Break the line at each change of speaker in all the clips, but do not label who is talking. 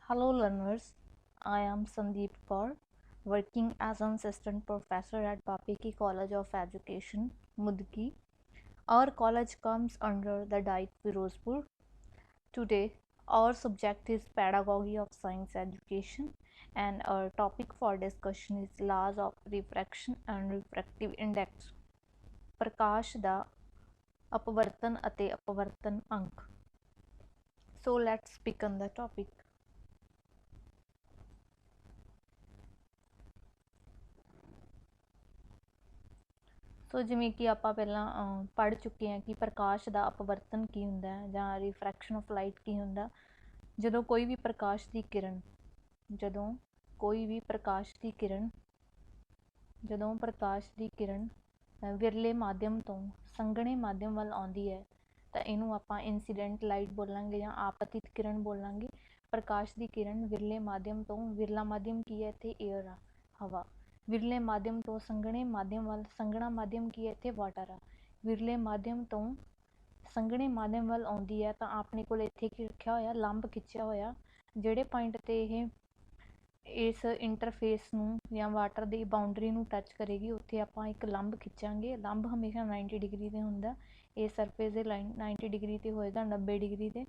Hello learners, I am Sandeep Kaur, working as an assistant professor at Bapiki College of Education, Mudki. Our college comes under the Diet Firozpur. Today, our subject is Pedagogy of Science Education and our topic for discussion is Laws of Refraction and Refractive Index. ਪ੍ਰਕਾਸ਼ ਦਾ ਅਪਵਰਤਨ ਅਤੇ ਅਪਵਰਤਨ ਅੰਕ. So let's begin the topic. ਸੋ ਜਿਵੇਂ ਕਿ ਆਪਾਂ ਪਹਿਲਾਂ ਪੜ੍ਹ ਚੁੱਕੇ ਹਾਂ ਕਿ ਪ੍ਰਕਾਸ਼ ਦਾ ਅਪਵਰਤਨ ਕੀ ਹੁੰਦਾ ਹੈ ਜਾਂ ਰਿਫਰੈਕਸ਼ਨ ਆਫ ਲਾਈਟ ਕੀ ਹੁੰਦਾ. ਜਦੋਂ ਕੋਈ ਵੀ ਪ੍ਰਕਾਸ਼ ਦੀ ਕਿਰਨ ਵਿਰਲੇ ਮਾਧਿਅਮ ਤੋਂ ਸੰਘਣੇ ਮਾਧਿਅਮ ਵੱਲ ਆਉਂਦੀ ਹੈ ਤਾਂ ਇਹਨੂੰ ਆਪਾਂ ਇਨਸੀਡੈਂਟ ਲਾਈਟ ਬੋਲਾਂਗੇ ਜਾਂ ਆਪਤਿਤ ਕਿਰਨ ਬੋਲਾਂਗੇ. ਪ੍ਰਕਾਸ਼ ਦੀ ਕਿਰਨ ਵਿਰਲੇ ਮਾਧਿਅਮ ਤੋਂ, ਵਿਰਲਾ ਮਾਧਿਅਮ ਕੀ ਹੈ ਇੱਥੇ? ਏਅਰ ਆ, ਹਵਾ. ਵਿਰਲੇ ਮਾਧਿਅਮ ਤੋਂ ਸੰਘਣੇ ਮਾਧਿਅਮ ਵੱਲ, ਸੰਘਣਾ ਮਾਧਿਅਮ ਕੀ ਹੈ ਇੱਥੇ? ਵਾਟਰ ਆ. ਵਿਰਲੇ ਮਾਧਿਅਮ ਤੋਂ ਸੰਘਣੇ ਮਾਧਿਅਮ ਵੱਲ ਆਉਂਦੀ ਹੈ ਤਾਂ ਆਪਣੇ ਕੋਲ ਇੱਥੇ ਕੀ ਰੱਖਿਆ ਹੋਇਆ? ਲੰਬ ਖਿੱਚਿਆ ਹੋਇਆ. ਜਿਹੜੇ ਪੁਆਇੰਟ 'ਤੇ ਇਹ ਇਸ ਇੰਟਰਫੇਸ ਨੂੰ ਜਾਂ ਵਾਟਰ ਦੀ ਬਾਉਂਡਰੀ ਨੂੰ ਟੱਚ ਕਰੇਗੀ ਉੱਥੇ ਆਪਾਂ ਇੱਕ ਲੰਬ ਖਿੱਚਾਂਗੇ. ਲੰਬ ਹਮੇਸ਼ਾ 90 ਡਿਗਰੀ 'ਤੇ ਹੁੰਦਾ. ਇਹ ਸਰਫੇਸ ਦੇ 90 ਡਿਗਰੀ 'ਤੇ ਹੋਏਗਾ, 90 ਡਿਗਰੀ 'ਤੇ,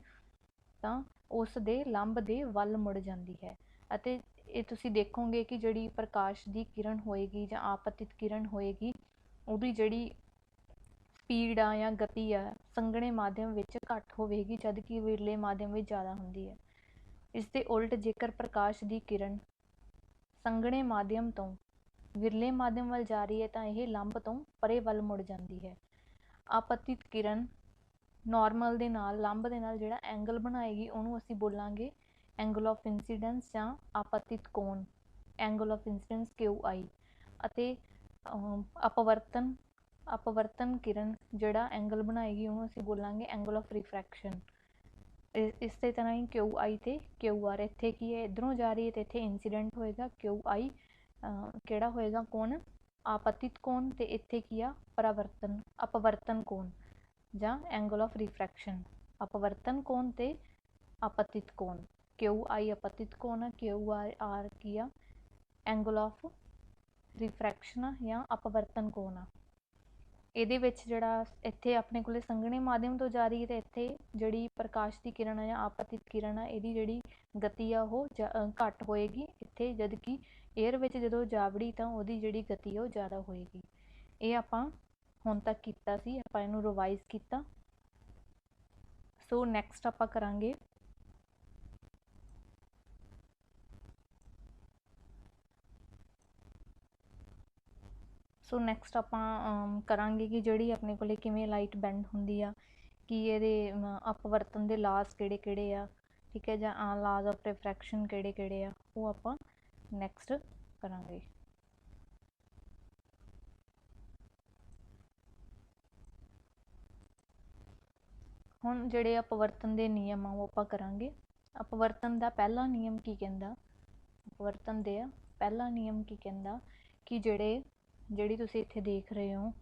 ਤਾਂ ਉਸ ਦੇ ਲੰਬ ਦੇ ਵੱਲ ਮੁੜ ਜਾਂਦੀ ਹੈ. ਅਤੇ ਇਹ ਤੁਸੀਂ ਦੇਖੋਗੇ ਕਿ ਜਿਹੜੀ ਪ੍ਰਕਾਸ਼ ਦੀ ਕਿਰਨ ਹੋਏਗੀ ਜਾਂ ਆਪਤਿਤ ਕਿਰਨ ਹੋਏਗੀ ਉਹਦੀ ਜਿਹੜੀ ਸਪੀਡ ਆ ਜਾਂ ਗਤੀ ਆ ਸੰਘਣੇ ਮਾਧਿਅਮ ਵਿੱਚ ਘੱਟ ਹੋਵੇਗੀ ਜਦ ਕਿ ਵਿਰਲੇ ਮਾਧਿਅਮ ਵਿੱਚ ਜ਼ਿਆਦਾ ਹੁੰਦੀ ਹੈ. ਇਸ ਦੇ ਉਲਟ ਜੇਕਰ ਪ੍ਰਕਾਸ਼ ਦੀ ਕਿਰਨ ਸੰਘਣੇ ਮਾਧਿਅਮ ਤੋਂ ਵਿਰਲੇ ਮਾਧਿਅਮ ਵੱਲ ਜਾ ਰਹੀ ਹੈ ਤਾਂ ਇਹ ਲੰਬ ਤੋਂ ਪਰੇ ਵੱਲ ਮੁੜ ਜਾਂਦੀ ਹੈ. ਆਪਤਿਤ ਕਿਰਨ ਨਾਰਮਲ ਦੇ ਨਾਲ, ਲੰਬ ਦੇ ਨਾਲ ਜਿਹੜਾ ਐਂਗਲ ਬਣਾਏਗੀ ਉਹਨੂੰ ਅਸੀਂ ਬੋਲਾਂਗੇ ਐਂਗਲ ਆਫ ਇੰਸੀਡੈਂਸ ਜਾਂ ਆਪਤਿਤ ਕੋਣ, ਐਂਗਲ ਆਫ ਇੰਸੀਡੈਂਸ QI. ਅਤੇ ਅਪਵਰਤਨ ਕਿਰਨ ਜਿਹੜਾ ਐਂਗਲ ਬਣਾਏਗੀ ਉਹਨੂੰ ਅਸੀਂ ਬੋਲਾਂਗੇ ਐਂਗਲ ਆਫ ਰਿਫਰੈਕਸ਼ਨ. ਇਸੇ ਤਰ੍ਹਾਂ ਹੀ QI ਤੇ QR. ਇੱਥੇ ਕੀ ਹੈ? ਇੱਧਰੋਂ ਜਾ ਰਹੀ ਹੈ ਤੇ ਇੱਥੇ ਇੰਸੀਡੈਂਟ ਹੋਏਗਾ. QI ਕਿਹੜਾ ਹੋਏਗਾ? ਕੋਣ? ਆਪਤਿਤ ਕੋਣ. ਤੇ ਇੱਥੇ ਕੀ ਆ? ਅਪਵਰਤਨ ਕੋਣ ਜਾਂ ਐਂਗਲ ਆਫ ਰਿਫਰੈਕਸ਼ਨ. ਅਪਵਰਤਨ ਕੋਣ ਤੇ ਆਪਤਿਤ ਕੋਣ. QI ਆਪਤਿਤ ਕੋਣ ਆ, QR ਕੀ ਆ? ਐਂਗਲ ਆਫ ਰਿਫਰੈਕਸ਼ਨ ਆ ਜਾਂ ਅਪਵਰਤਨ ਕੋਣ ਆ. ਇਹਦੇ ਵਿੱਚ ਜਿਹੜਾ ਇੱਥੇ ਆਪਣੇ ਕੋਲੇ ਸੰਘਣੇ ਮਾਧਿਅਮ ਤੋਂ ਜਾ ਰਹੀ ਹੈ ਤੇ ਇੱਥੇ ਜਿਹੜੀ ਪ੍ਰਕਾਸ਼ ਦੀ ਕਿਰਨ ਆ ਜਾਂ ਆਪਤਿਤ ਕਿਰਨ ਆ ਇਹਦੀ ਜਿਹੜੀ ਗਤੀ ਆ ਉਹ ਘੱਟ ਹੋਏਗੀ ਇੱਥੇ, ਜਦ ਕਿ ਏਅਰ ਵਿੱਚ ਜਦੋਂ ਜਾ ਵੜੀ ਤਾਂ ਉਹਦੀ ਜਿਹੜੀ ਗਤੀ ਆ ਉਹ ਜ਼ਿਆਦਾ ਹੋਏਗੀ. ਇਹ ਆਪਾਂ ਹੁਣ ਤੱਕ ਕੀਤਾ ਸੀ, ਆਪਾਂ ਇਹਨੂੰ ਰਿਵਾਈਜ਼ ਕੀਤਾ. ਸੋ ਨੈਕਸਟ ਆਪਾਂ ਕਰਾਂਗੇ ਕਿ ਜਿਹੜੀ ਆਪਣੇ ਕੋਲੇ ਕਿਵੇਂ ਲਾਈਟ ਬੈਂਡ ਹੁੰਦੀ ਆ, ਕਿ ਇਹਦੇ ਅਪਵਰਤਨ ਦੇ ਲਾਜ਼ ਕਿਹੜੇ ਕਿਹੜੇ ਆ, ਠੀਕ ਹੈ, ਜਾਂ ਲਾਜ਼ ਆਫ ਰਿਫਰੈਕਸ਼ਨ ਕਿਹੜੇ ਕਿਹੜੇ ਆ, ਉਹ ਆਪਾਂ ਨੈਕਸਟ ਕਰਾਂਗੇ. ਹੁਣ ਜਿਹੜੇ ਅਪਵਰਤਨ ਦੇ ਨਿਯਮ ਆ ਉਹ ਆਪਾਂ ਕਰਾਂਗੇ. ਅਪਵਰਤਨ ਦਾ ਪਹਿਲਾ ਨਿਯਮ ਕੀ ਕਹਿੰਦਾ? ਅਪਵਰਤਨ ਦੇ ਪਹਿਲਾ ਨਿਯਮ ਕੀ ਕਹਿੰਦਾ ਕਿ ਜਿਹੜੀ ਤੁਸੀਂ ਇੱਥੇ ਦੇਖ ਰਹੇ ਹੋ,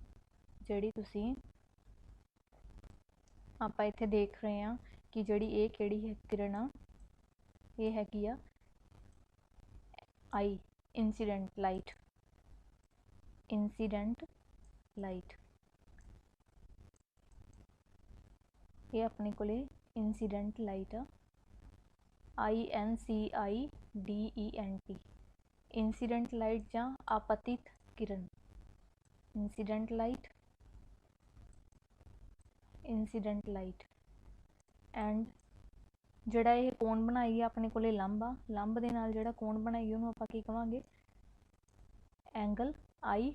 ਆਪਾਂ ਇੱਥੇ ਦੇਖ ਰਹੇ ਹਾਂ ਕਿ ਜਿਹੜੀ ਇਹ ਕਿਹੜੀ ਹੈ ਕਿਰਨ ਆ, ਇਹ ਹੈਗੀ ਆ I, ਇੰਸੀਡੈਂਟ ਲਾਈਟ. ਇਹ ਆਪਣੇ ਕੋਲੇ ਇੰਸੀਡੈਂਟ ਲਾਈਟ ਆ, INCIDENT. ਇੰਸੀਡੈਂਟ ਲਾਈਟ ਜਾਂ ਆਪਤਿਤ ਕਿਰਨ. ਇੰਸੀਡੈਂਟ ਲਾਈਟ ਐਂਡ ਜਿਹੜਾ ਇਹ ਕੋਣ ਬਣਾਈ ਆ ਆਪਣੇ ਕੋਲੇ ਲੰਬ ਆ, ਲੰਬ ਦੇ ਨਾਲ ਜਿਹੜਾ ਕੋਣ ਬਣਾਈ ਉਹਨੂੰ ਆਪਾਂ ਕੀ ਕਵਾਂਗੇ? ਐਂਗਲ I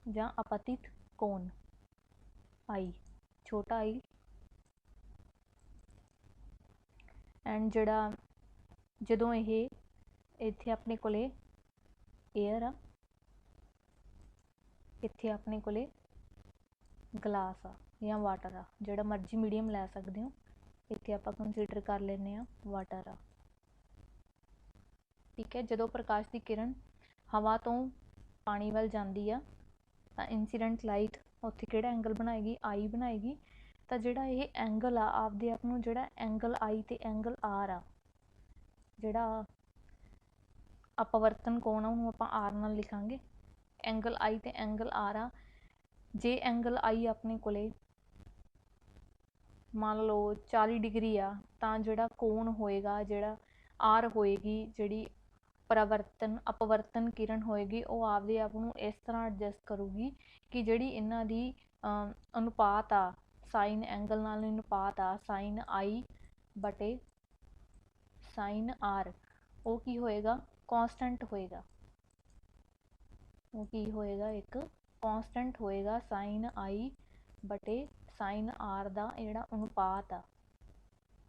ਜਾਂ ਆਪਤਿਤ ਕੋਣ I, ਛੋਟਾ I. ਐਂਡ ਜਦੋਂ ਇਹ ਇੱਥੇ ਆਪਣੇ ਕੋਲੇ ਏਅਰ ਆ, ਇੱਥੇ ਆਪਣੇ ਕੋਲੇ ਗਲਾਸ ਆ ਜਾਂ ਵਾਟਰ ਆ, ਜਿਹੜਾ ਮਰਜ਼ੀ ਮੀਡੀਅਮ ਲੈ ਸਕਦੇ ਹੋ. ਇੱਥੇ ਆਪਾਂ ਕੰਸੀਡਰ ਕਰ ਲੈਂਦੇ ਹਾਂ ਵਾਟਰ ਆ, ਠੀਕ ਹੈ. ਜਦੋਂ ਪ੍ਰਕਾਸ਼ ਦੀ ਕਿਰਨ ਹਵਾ ਤੋਂ ਪਾਣੀ ਵੱਲ ਜਾਂਦੀ ਆ ਤਾਂ ਇੰਸੀਡੈਂਟ ਲਾਈਟ ਉੱਥੇ ਕਿਹੜਾ ਐਂਗਲ ਬਣਾਏਗੀ? I ਬਣਾਏਗੀ. ਤਾਂ ਜਿਹੜਾ ਇਹ ਐਂਗਲ ਆ ਆਪਦੇ ਆਪ ਨੂੰ, ਜਿਹੜਾ ਐਂਗਲ I ਤੇ ਐਂਗਲ R ਆ, ਜਿਹੜਾ ਅਪਵਰਤਨ ਕੋਣ ਆ ਉਹਨੂੰ ਆਪਾਂ ਆਰ ਨਾਲ ਲਿਖਾਂਗੇ। ਐਂਗਲ ਆਈ ਤੇ ਐਂਗਲ ਆਰ ਆ। ਜੇ ਐਂਗਲ ਆਈ ਆਪਣੇ ਕੋਲੇ ਮੰਨ ਲਓ 40 ਡਿਗਰੀ ਆ ਤਾਂ ਜਿਹੜਾ ਕੋਣ ਹੋਏਗਾ, ਜਿਹੜਾ ਆਰ ਹੋਏਗੀ, ਜਿਹੜੀ ਅਪਵਰਤਨ ਕਿਰਨ ਹੋਏਗੀ, ਉਹ ਆਪਦੇ ਆਪ ਨੂੰ ਇਸ ਤਰ੍ਹਾਂ ਐਡਜਸਟ ਕਰੂਗੀ ਕਿ ਜਿਹੜੀ ਇਹਨਾਂ ਦੀ ਅਨੁਪਾਤ ਆ ਸਾਈਨ ਐਂਗਲ ਨਾਲ ਅਨੁਪਾਤ ਆ ਸਾਈਨ ਆਈ ਬਟੇ ਸਾਈਨ ਆਰ, ਉਹ ਕੀ ਹੋਏਗਾ, ਕਾਂਸਟੈਂਟ ਹੋਏਗਾ। ਉਹ ਕੀ ਹੋਏਗਾ, ਇੱਕ ਕਾਂਸਟੈਂਟ ਹੋਏਗਾ। ਸਾਈਨ ਆਈ ਬਟੇ ਸਾਈਨ ਆਰ ਦਾ ਜਿਹੜਾ ਅਨੁਪਾਤ ਆ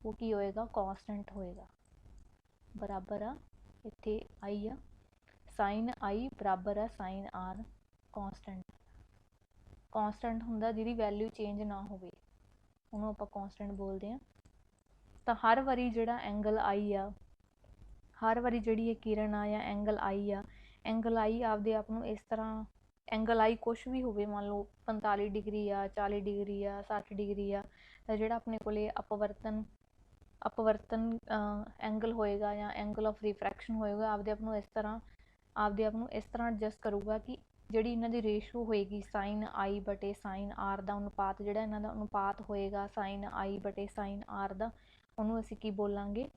ਉਹ ਕੀ ਹੋਏਗਾ, ਕਾਂਸਟੈਂਟ ਹੋਏਗਾ। ਬਰਾਬਰ ਆ, ਇੱਥੇ ਆਈ ਆ, ਸਾਈਨ ਆਈ ਬਰਾਬਰ ਆ ਸਾਈਨ ਆਰ ਕਾਂਸਟੈਂਟ। ਕਾਂਸਟੈਂਟ ਹੁੰਦਾ ਜਿਹਦੀ ਵੈਲਿਊ ਚੇਂਜ ਨਾ ਹੋਵੇ, ਉਹਨੂੰ ਆਪਾਂ ਕਾਂਸਟੈਂਟ ਬੋਲਦੇ ਹਾਂ। ਤਾਂ ਹਰ ਵਾਰੀ ਜਿਹੜਾ ਐਂਗਲ ਆਈ ਆ, ਹਰ ਵਾਰੀ ਜਿਹੜੀ ਇਹ ਕਿਰਨ ਆ ਜਾਂ ਐਂਗਲ ਆਈ ਆ, ਐਂਗਲ ਆਈ ਆਪਦੇ ਆਪ ਨੂੰ ਇਸ ਤਰ੍ਹਾਂ, ਐਂਗਲ ਆਈ ਕੁਛ ਵੀ ਹੋਵੇ, ਮੰਨ ਲਓ 45 ਡਿਗਰੀ ਆ, 40 ਡਿਗਰੀ ਆ, 60 ਡਿਗਰੀ ਆ, ਤਾਂ ਜਿਹੜਾ ਆਪਣੇ ਕੋਲੇ ਅਪਵਰਤਨ ਐਂਗਲ ਹੋਏਗਾ ਜਾਂ ਐਂਗਲ ਆਫ ਰਿਫਰੈਕਸ਼ਨ ਹੋਏਗਾ, ਆਪਦੇ ਆਪ ਨੂੰ ਇਸ ਤਰ੍ਹਾਂ ਐਡਜਸਟ ਕਰੂਗਾ ਕਿ ਜਿਹੜੀ ਇਹਨਾਂ ਦੀ ਰੇਸ਼ੋ ਹੋਏਗੀ ਸਾਈਨ ਆਈ ਬਟੇ ਸਾਈਨ ਆਰ ਦਾ ਅਨੁਪਾਤ, ਜਿਹੜਾ ਇਹਨਾਂ ਦਾ ਅਨੁਪਾਤ ਹੋਏਗਾ ਸਾਈਨ ਆਈ ਬਟੇ ਸਾਈਨ ਆਰ ਦਾ, ਉਹਨੂੰ ਅਸੀਂ ਕੀ ਬੋਲਾਂਗੇ,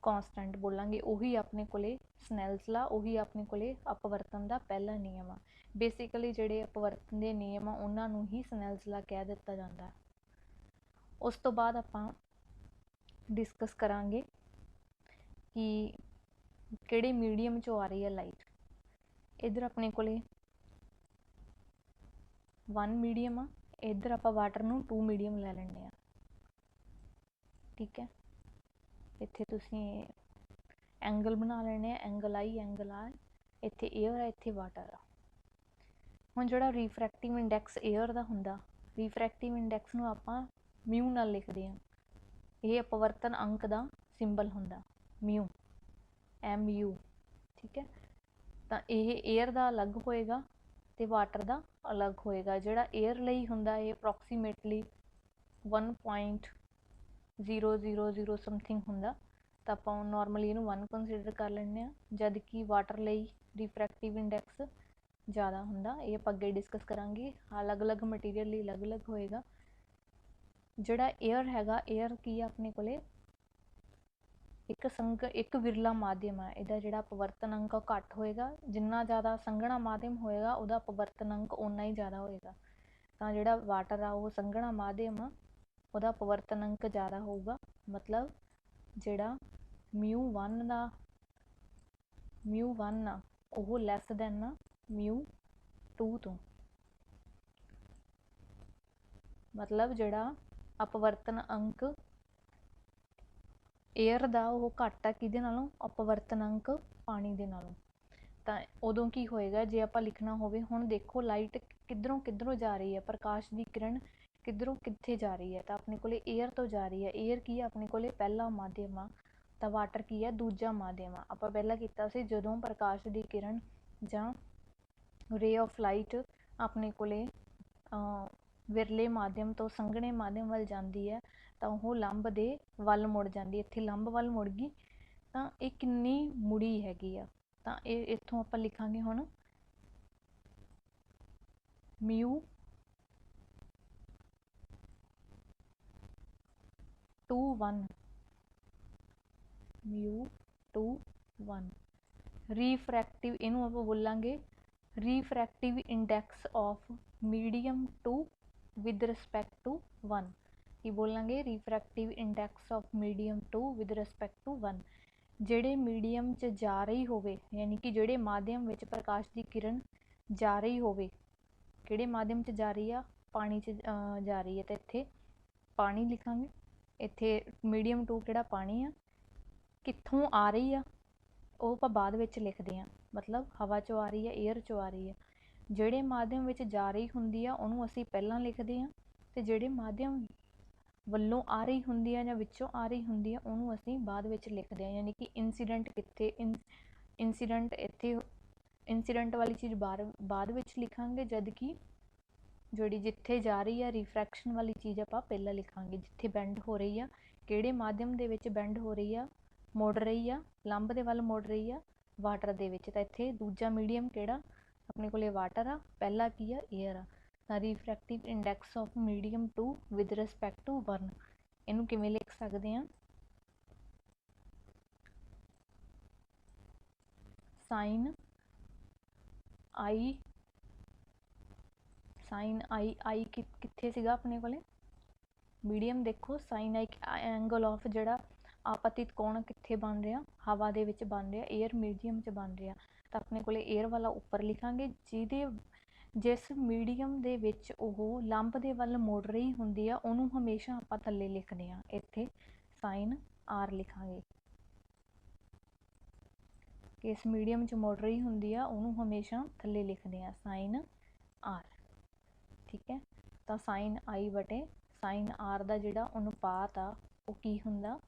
ਕਾਂਸਟੈਂਟ ਬੋਲਾਂਗੇ। ਉਹੀ ਆਪਣੇ ਕੋਲੇ ਸਨੈਲਸ ਲਾ, ਉਹੀ ਆਪਣੇ ਕੋਲੇ ਅਪਵਰਤਨ ਦਾ ਪਹਿਲਾ ਨਿਯਮ ਆ। ਬੇਸਿਕਲੀ ਜਿਹੜੇ ਅਪਵਰਤਨ ਦੇ ਨਿਯਮ ਆ ਉਹਨਾਂ ਨੂੰ ਹੀ ਸਨੈਲਸ ਲਾ ਕਹਿ ਦਿੱਤਾ ਜਾਂਦਾ। ਉਸ ਤੋਂ ਬਾਅਦ ਆਪਾਂ ਡਿਸਕਸ ਕਰਾਂਗੇ ਕਿ ਕਿਹੜੇ ਮੀਡੀਅਮ 'ਚੋਂ ਆ ਰਹੀ ਹੈ ਲਾਈਟ। ਇੱਧਰ ਆਪਣੇ ਕੋਲੇ 1 ਮੀਡੀਅਮ ਆ, ਇੱਧਰ ਆਪਾਂ ਵਾਟਰ ਨੂੰ 2 ਮੀਡੀਅਮ ਲੈ ਲੈਂਦੇ ਆ। ਠੀਕ ਹੈ, ਇੱਥੇ ਤੁਸੀਂ ਐਂਗਲ ਬਣਾ ਲੈਣੇ ਆ, ਐਂਗਲ ਆਈ ਐਂਗਲ ਆਰ, ਇੱਥੇ ਏਅਰ ਆ, ਇੱਥੇ ਵਾਟਰ ਆ। ਹੁਣ ਜਿਹੜਾ ਰਿਫਰੈਕਟਿਵ ਇੰਡੈਕਸ ਏਅਰ ਦਾ ਹੁੰਦਾ, ਰਿਫਰੈਕਟਿਵ ਇੰਡੈਕਸ ਨੂੰ ਆਪਾਂ ਮਿਊ ਨਾਲ ਲਿਖਦੇ ਹਾਂ। ਇਹ ਅਪਵਰਤਨ ਅੰਕ ਦਾ ਸਿੰਬਲ ਹੁੰਦਾ ਮਿਊ, MU। ਠੀਕ ਹੈ, ਤਾਂ ਇਹ ਏਅਰ ਦਾ ਅਲੱਗ ਹੋਏਗਾ ਤੇ ਵਾਟਰ ਦਾ ਅਲੱਗ ਹੋਏਗਾ। ਜਿਹੜਾ ਏਅਰ ਲਈ ਹੁੰਦਾ ਇਹ ਅਪਰੋਕਸੀਮੇਟਲੀ 1.000 ਸਮਥਿੰਗ ਹੁੰਦਾ, ਤਾਂ ਆਪਾਂ ਨੋਰਮਲੀ ਇਹਨੂੰ 1 ਕੰਸੀਡਰ ਕਰ ਲੈਂਦੇ ਹਾਂ, ਜਦ ਕਿ ਵਾਟਰ ਲਈ ਰਿਫਰੈਕਟਿਵ ਇੰਡੈਕਸ ਜ਼ਿਆਦਾ ਹੁੰਦਾ। ਇਹ ਆਪਾਂ ਅੱਗੇ ਡਿਸਕਸ ਕਰਾਂਗੇ, ਅਲੱਗ-ਅਲੱਗ ਮਟੀਰੀਅਲ ਲਈ ਅਲੱਗ-ਅਲੱਗ ਹੋਏਗਾ। ਜਿਹੜਾ ਏਅਰ ਹੈਗਾ, ਏਅਰ ਕੀ ਆ ਆਪਣੇ ਕੋਲੇ, ਇੱਕ ਵਿਰਲਾ ਮਾਧਿਅਮ ਆ। ਇਹਦਾ ਜਿਹੜਾ ਅਪਵਰਤਨ ਅੰਕ ਉਹ ਘੱਟ ਹੋਏਗਾ। ਜਿੰਨਾ ਜ਼ਿਆਦਾ ਸੰਘਣਾ ਮਾਧਿਅਮ ਹੋਏਗਾ ਉਹਦਾ ਅਪਵਰਤਨ ਅੰਕ ਓਨਾ ਹੀ ਜ਼ਿਆਦਾ ਹੋਏਗਾ। ਤਾਂ ਜਿਹੜਾ ਵਾਟਰ ਆ ਉਹ ਸੰਘਣਾ ਮਾਧਿਅਮ ਆ, ਉਹਦਾ ਅਪਵਰਤਨ ਅੰਕ ਜ਼ਿਆਦਾ ਹੋਊਗਾ। ਮਤਲਬ ਜਿਹੜਾ μ1 ਆ ਉਹ ਲੈਸ ਦੈਨ ਆ μ2 ਤੋਂ। ਮਤਲਬ ਜਿਹੜਾ ਅਪਵਰਤਨ ਅੰਕ ਏਅਰ ਦਾ ਉਹ ਘੱਟ ਆ ਕਿਹਦੇ ਨਾਲੋਂ, ਅਪਵਰਤਨ ਅੰਕ ਪਾਣੀ ਦੇ ਨਾਲੋਂ। ਤਾਂ ਉਦੋਂ ਕੀ ਹੋਏਗਾ, ਜੇ ਆਪਾਂ ਲਿਖਣਾ ਹੋਵੇ, ਹੁਣ ਦੇਖੋ ਲਾਈਟ ਕਿੱਧਰੋਂ ਜਾ ਰਹੀ ਹੈ, ਪ੍ਰਕਾਸ਼ ਦੀ ਕਿਰਨ ਕਿੱਧਰੋਂ ਕਿੱਥੇ ਜਾ ਰਹੀ ਹੈ, ਤਾਂ ਆਪਣੇ ਕੋਲੇ ਏਅਰ ਤੋਂ ਜਾ ਰਹੀ ਹੈ। ਏਅਰ ਕੀ ਆ ਆਪਣੇ ਕੋਲੇ, ਪਹਿਲਾ ਮਾਧਿਅਮ ਆ, ਤਾਂ ਵਾਟਰ ਕੀ ਹੈ, ਦੂਜਾ ਮਾਧਿਅਮ ਆ। ਆਪਾਂ ਪਹਿਲਾਂ ਕੀਤਾ ਸੀ ਜਦੋਂ ਪ੍ਰਕਾਸ਼ ਦੀ ਕਿਰਨ ਜਾਂ ਰੇ ਆਫ ਲਾਈਟ ਆਪਣੇ ਕੋਲੇ ਵਿਰਲੇ ਮਾਧਿਅਮ ਤੋਂ ਸੰਘਣੇ ਮਾਧਿਅਮ ਵੱਲ ਜਾਂਦੀ ਹੈ ਤਾਂ ਉਹ ਲੰਬ ਦੇ ਵੱਲ ਮੁੜ ਜਾਂਦੀ। ਇੱਥੇ ਲੰਬ ਵੱਲ ਮੁੜ ਗਈ, ਤਾਂ ਇਹ ਕਿੰਨੀ ਮੁੜੀ ਹੈਗੀ ਆ। ਤਾਂ ਇਹ ਇੱਥੋਂ ਆਪਾਂ ਲਿਖਾਂਗੇ ਹੁਣ μ2 1 μ2 1 ਰੀਫਰੈਕਟਿਵ, ਇਹਨੂੰ ਆਪਾਂ ਬੋਲਾਂਗੇ refractive index of medium 2 with respect to 1। ਕੀ ਬੋਲਾਂਗੇ, refractive index of medium 2 with respect to 1। ਜਿਹੜੇ ਮੀਡੀਅਮ 'ਚ ਜਾ ਰਹੀ ਹੋਵੇ, ਯਾਨੀ ਕਿ ਜਿਹੜੇ ਮਾਧਿਅਮ ਵਿੱਚ ਪ੍ਰਕਾਸ਼ ਦੀ ਕਿਰਨ ਜਾ ਰਹੀ ਹੋਵੇ, ਕਿਹੜੇ ਮਾਧਿਅਮ 'ਚ ਜਾ ਰਹੀ ਆ, ਪਾਣੀ 'ਚ ਜਾ ਰਹੀ ਹੈ, ਤਾਂ ਇੱਥੇ ਪਾਣੀ ਲਿਖਾਂਗੇ। ਇੱਥੇ ਮੀਡੀਅਮ 2 ਕਿਹੜਾ, ਪਾਣੀ ਆ। ਕਿੱਥੋਂ ਆ ਰਹੀ ਆ ਉਹ ਆਪਾਂ ਬਾਅਦ ਵਿੱਚ ਲਿਖਦੇ ਹਾਂ, ਮਤਲਬ ਹਵਾ 'ਚੋਂ ਆ ਰਹੀ ਹੈ, ਏਅਰ 'ਚੋਂ ਆ ਰਹੀ ਹੈ। ਜਿਹੜੇ ਮਾਧਿਅਮ ਵਿੱਚ ਜਾ ਰਹੀ ਹੁੰਦੀ ਆ ਉਹਨੂੰ ਅਸੀਂ ਪਹਿਲਾਂ ਲਿਖਦੇ ਹਾਂ, ਅਤੇ ਜਿਹੜੇ ਮਾਧਿਅਮ ਵੱਲੋਂ ਆ ਰਹੀ ਹੁੰਦੀ ਆ ਜਾਂ ਵਿੱਚੋਂ ਆ ਰਹੀ ਹੁੰਦੀ ਆ ਉਹਨੂੰ ਅਸੀਂ ਬਾਅਦ ਵਿੱਚ ਲਿਖਦੇ ਹਾਂ। ਯਾਨੀ ਕਿ ਇੰਸੀਡੈਂਟ ਕਿੱਥੇ, ਇੰਸੀਡੈਂਟ ਇੱਥੇ, ਇੰਸੀਡੈਂਟ ਵਾਲੀ ਚੀਜ਼ ਬਾਅਦ ਵਿੱਚ ਲਿਖਾਂਗੇ, ਜਦ ਕਿ ਜਿਹੜੀ ਜਿੱਥੇ ਜਾ ਰਹੀ ਆ ਰਿਫਰੈਕਸ਼ਨ ਵਾਲੀ ਚੀਜ਼ ਆਪਾਂ ਪਹਿਲਾਂ ਲਿਖਾਂਗੇ। ਜਿੱਥੇ ਬੈਂਡ ਹੋ ਰਹੀ ਆ, ਕਿਹੜੇ ਮਾਧਿਅਮ ਦੇ ਵਿੱਚ ਬੈਂਡ ਹੋ ਰਹੀ ਆ, ਮੁੜ ਰਹੀ ਆ, ਲੰਬ ਦੇ ਵੱਲ ਮੁੜ ਰਹੀ ਆ ਵਾਟਰ ਦੇ ਵਿੱਚ। ਤਾਂ ਇੱਥੇ ਦੂਜਾ ਮੀਡੀਅਮ ਕਿਹੜਾ ਆਪਣੇ ਕੋਲੇ ਵਾਟਰ ਆ, ਪਹਿਲਾ ਕੀ ਆ ਏਅਰ ਆ। ਤਾਂ refractive index of medium 2 with respect to 1, ਇਹਨੂੰ ਕਿਵੇਂ ਲਿਖ ਸਕਦੇ ਆ, ਸਾਈਨ ਆਈ ਕਿੱਥੇ ਸੀਗਾ ਆਪਣੇ ਕੋਲੇ ਮੀਡੀਅਮ, ਦੇਖੋ ਸਾਈਨ ਆਈ ਐਂਗਲ ਆਫ ਜਿਹੜਾ ਆਪਤਿਤ ਕੋਣ ਕਿੱਥੇ ਬਣ ਰਿਹਾ, ਹਵਾ ਦੇ ਵਿੱਚ ਬਣ ਰਿਹਾ, ਏਅਰ ਮੀਡੀਅਮ 'ਚ ਬਣ ਰਿਹਾ। ਤਾਂ ਆਪਣੇ ਕੋਲੇ ਏਅਰ ਵਾਲਾ ਉੱਪਰ ਲਿਖਾਂਗੇ, ਜਿਸ ਮੀਡੀਅਮ ਦੇ ਵਿੱਚ ਉਹ ਲੰਬ ਦੇ ਵੱਲ ਮੁੜ ਰਹੀ ਹੁੰਦੀ ਆ ਉਹਨੂੰ ਹਮੇਸ਼ਾ ਆਪਾਂ ਥੱਲੇ ਲਿਖਦੇ ਆ, ਇੱਥੇ ਸਾਈਨ ਆਰ ਲਿਖਾਂਗੇ। ਇਸ ਮੀਡੀਅਮ 'ਚ ਮੁੜ ਰਹੀ ਹੁੰਦੀ ਆ ਉਹਨੂੰ ਹਮੇਸ਼ਾ ਥੱਲੇ ਲਿਖਦੇ ਆ ਸਾਈਨ ਆਰ, ਠੀਕ ਹੈ। ਤਾਂ ਸਾਈਨ ਆਈ ਬਟੇ ਸਾਈਨ ਆਰ ਦਾ ਜਿਹੜਾ ਅਨੁਪਾਤ ਆ ਉਹ ਕੀ ਹੁੰਦਾ,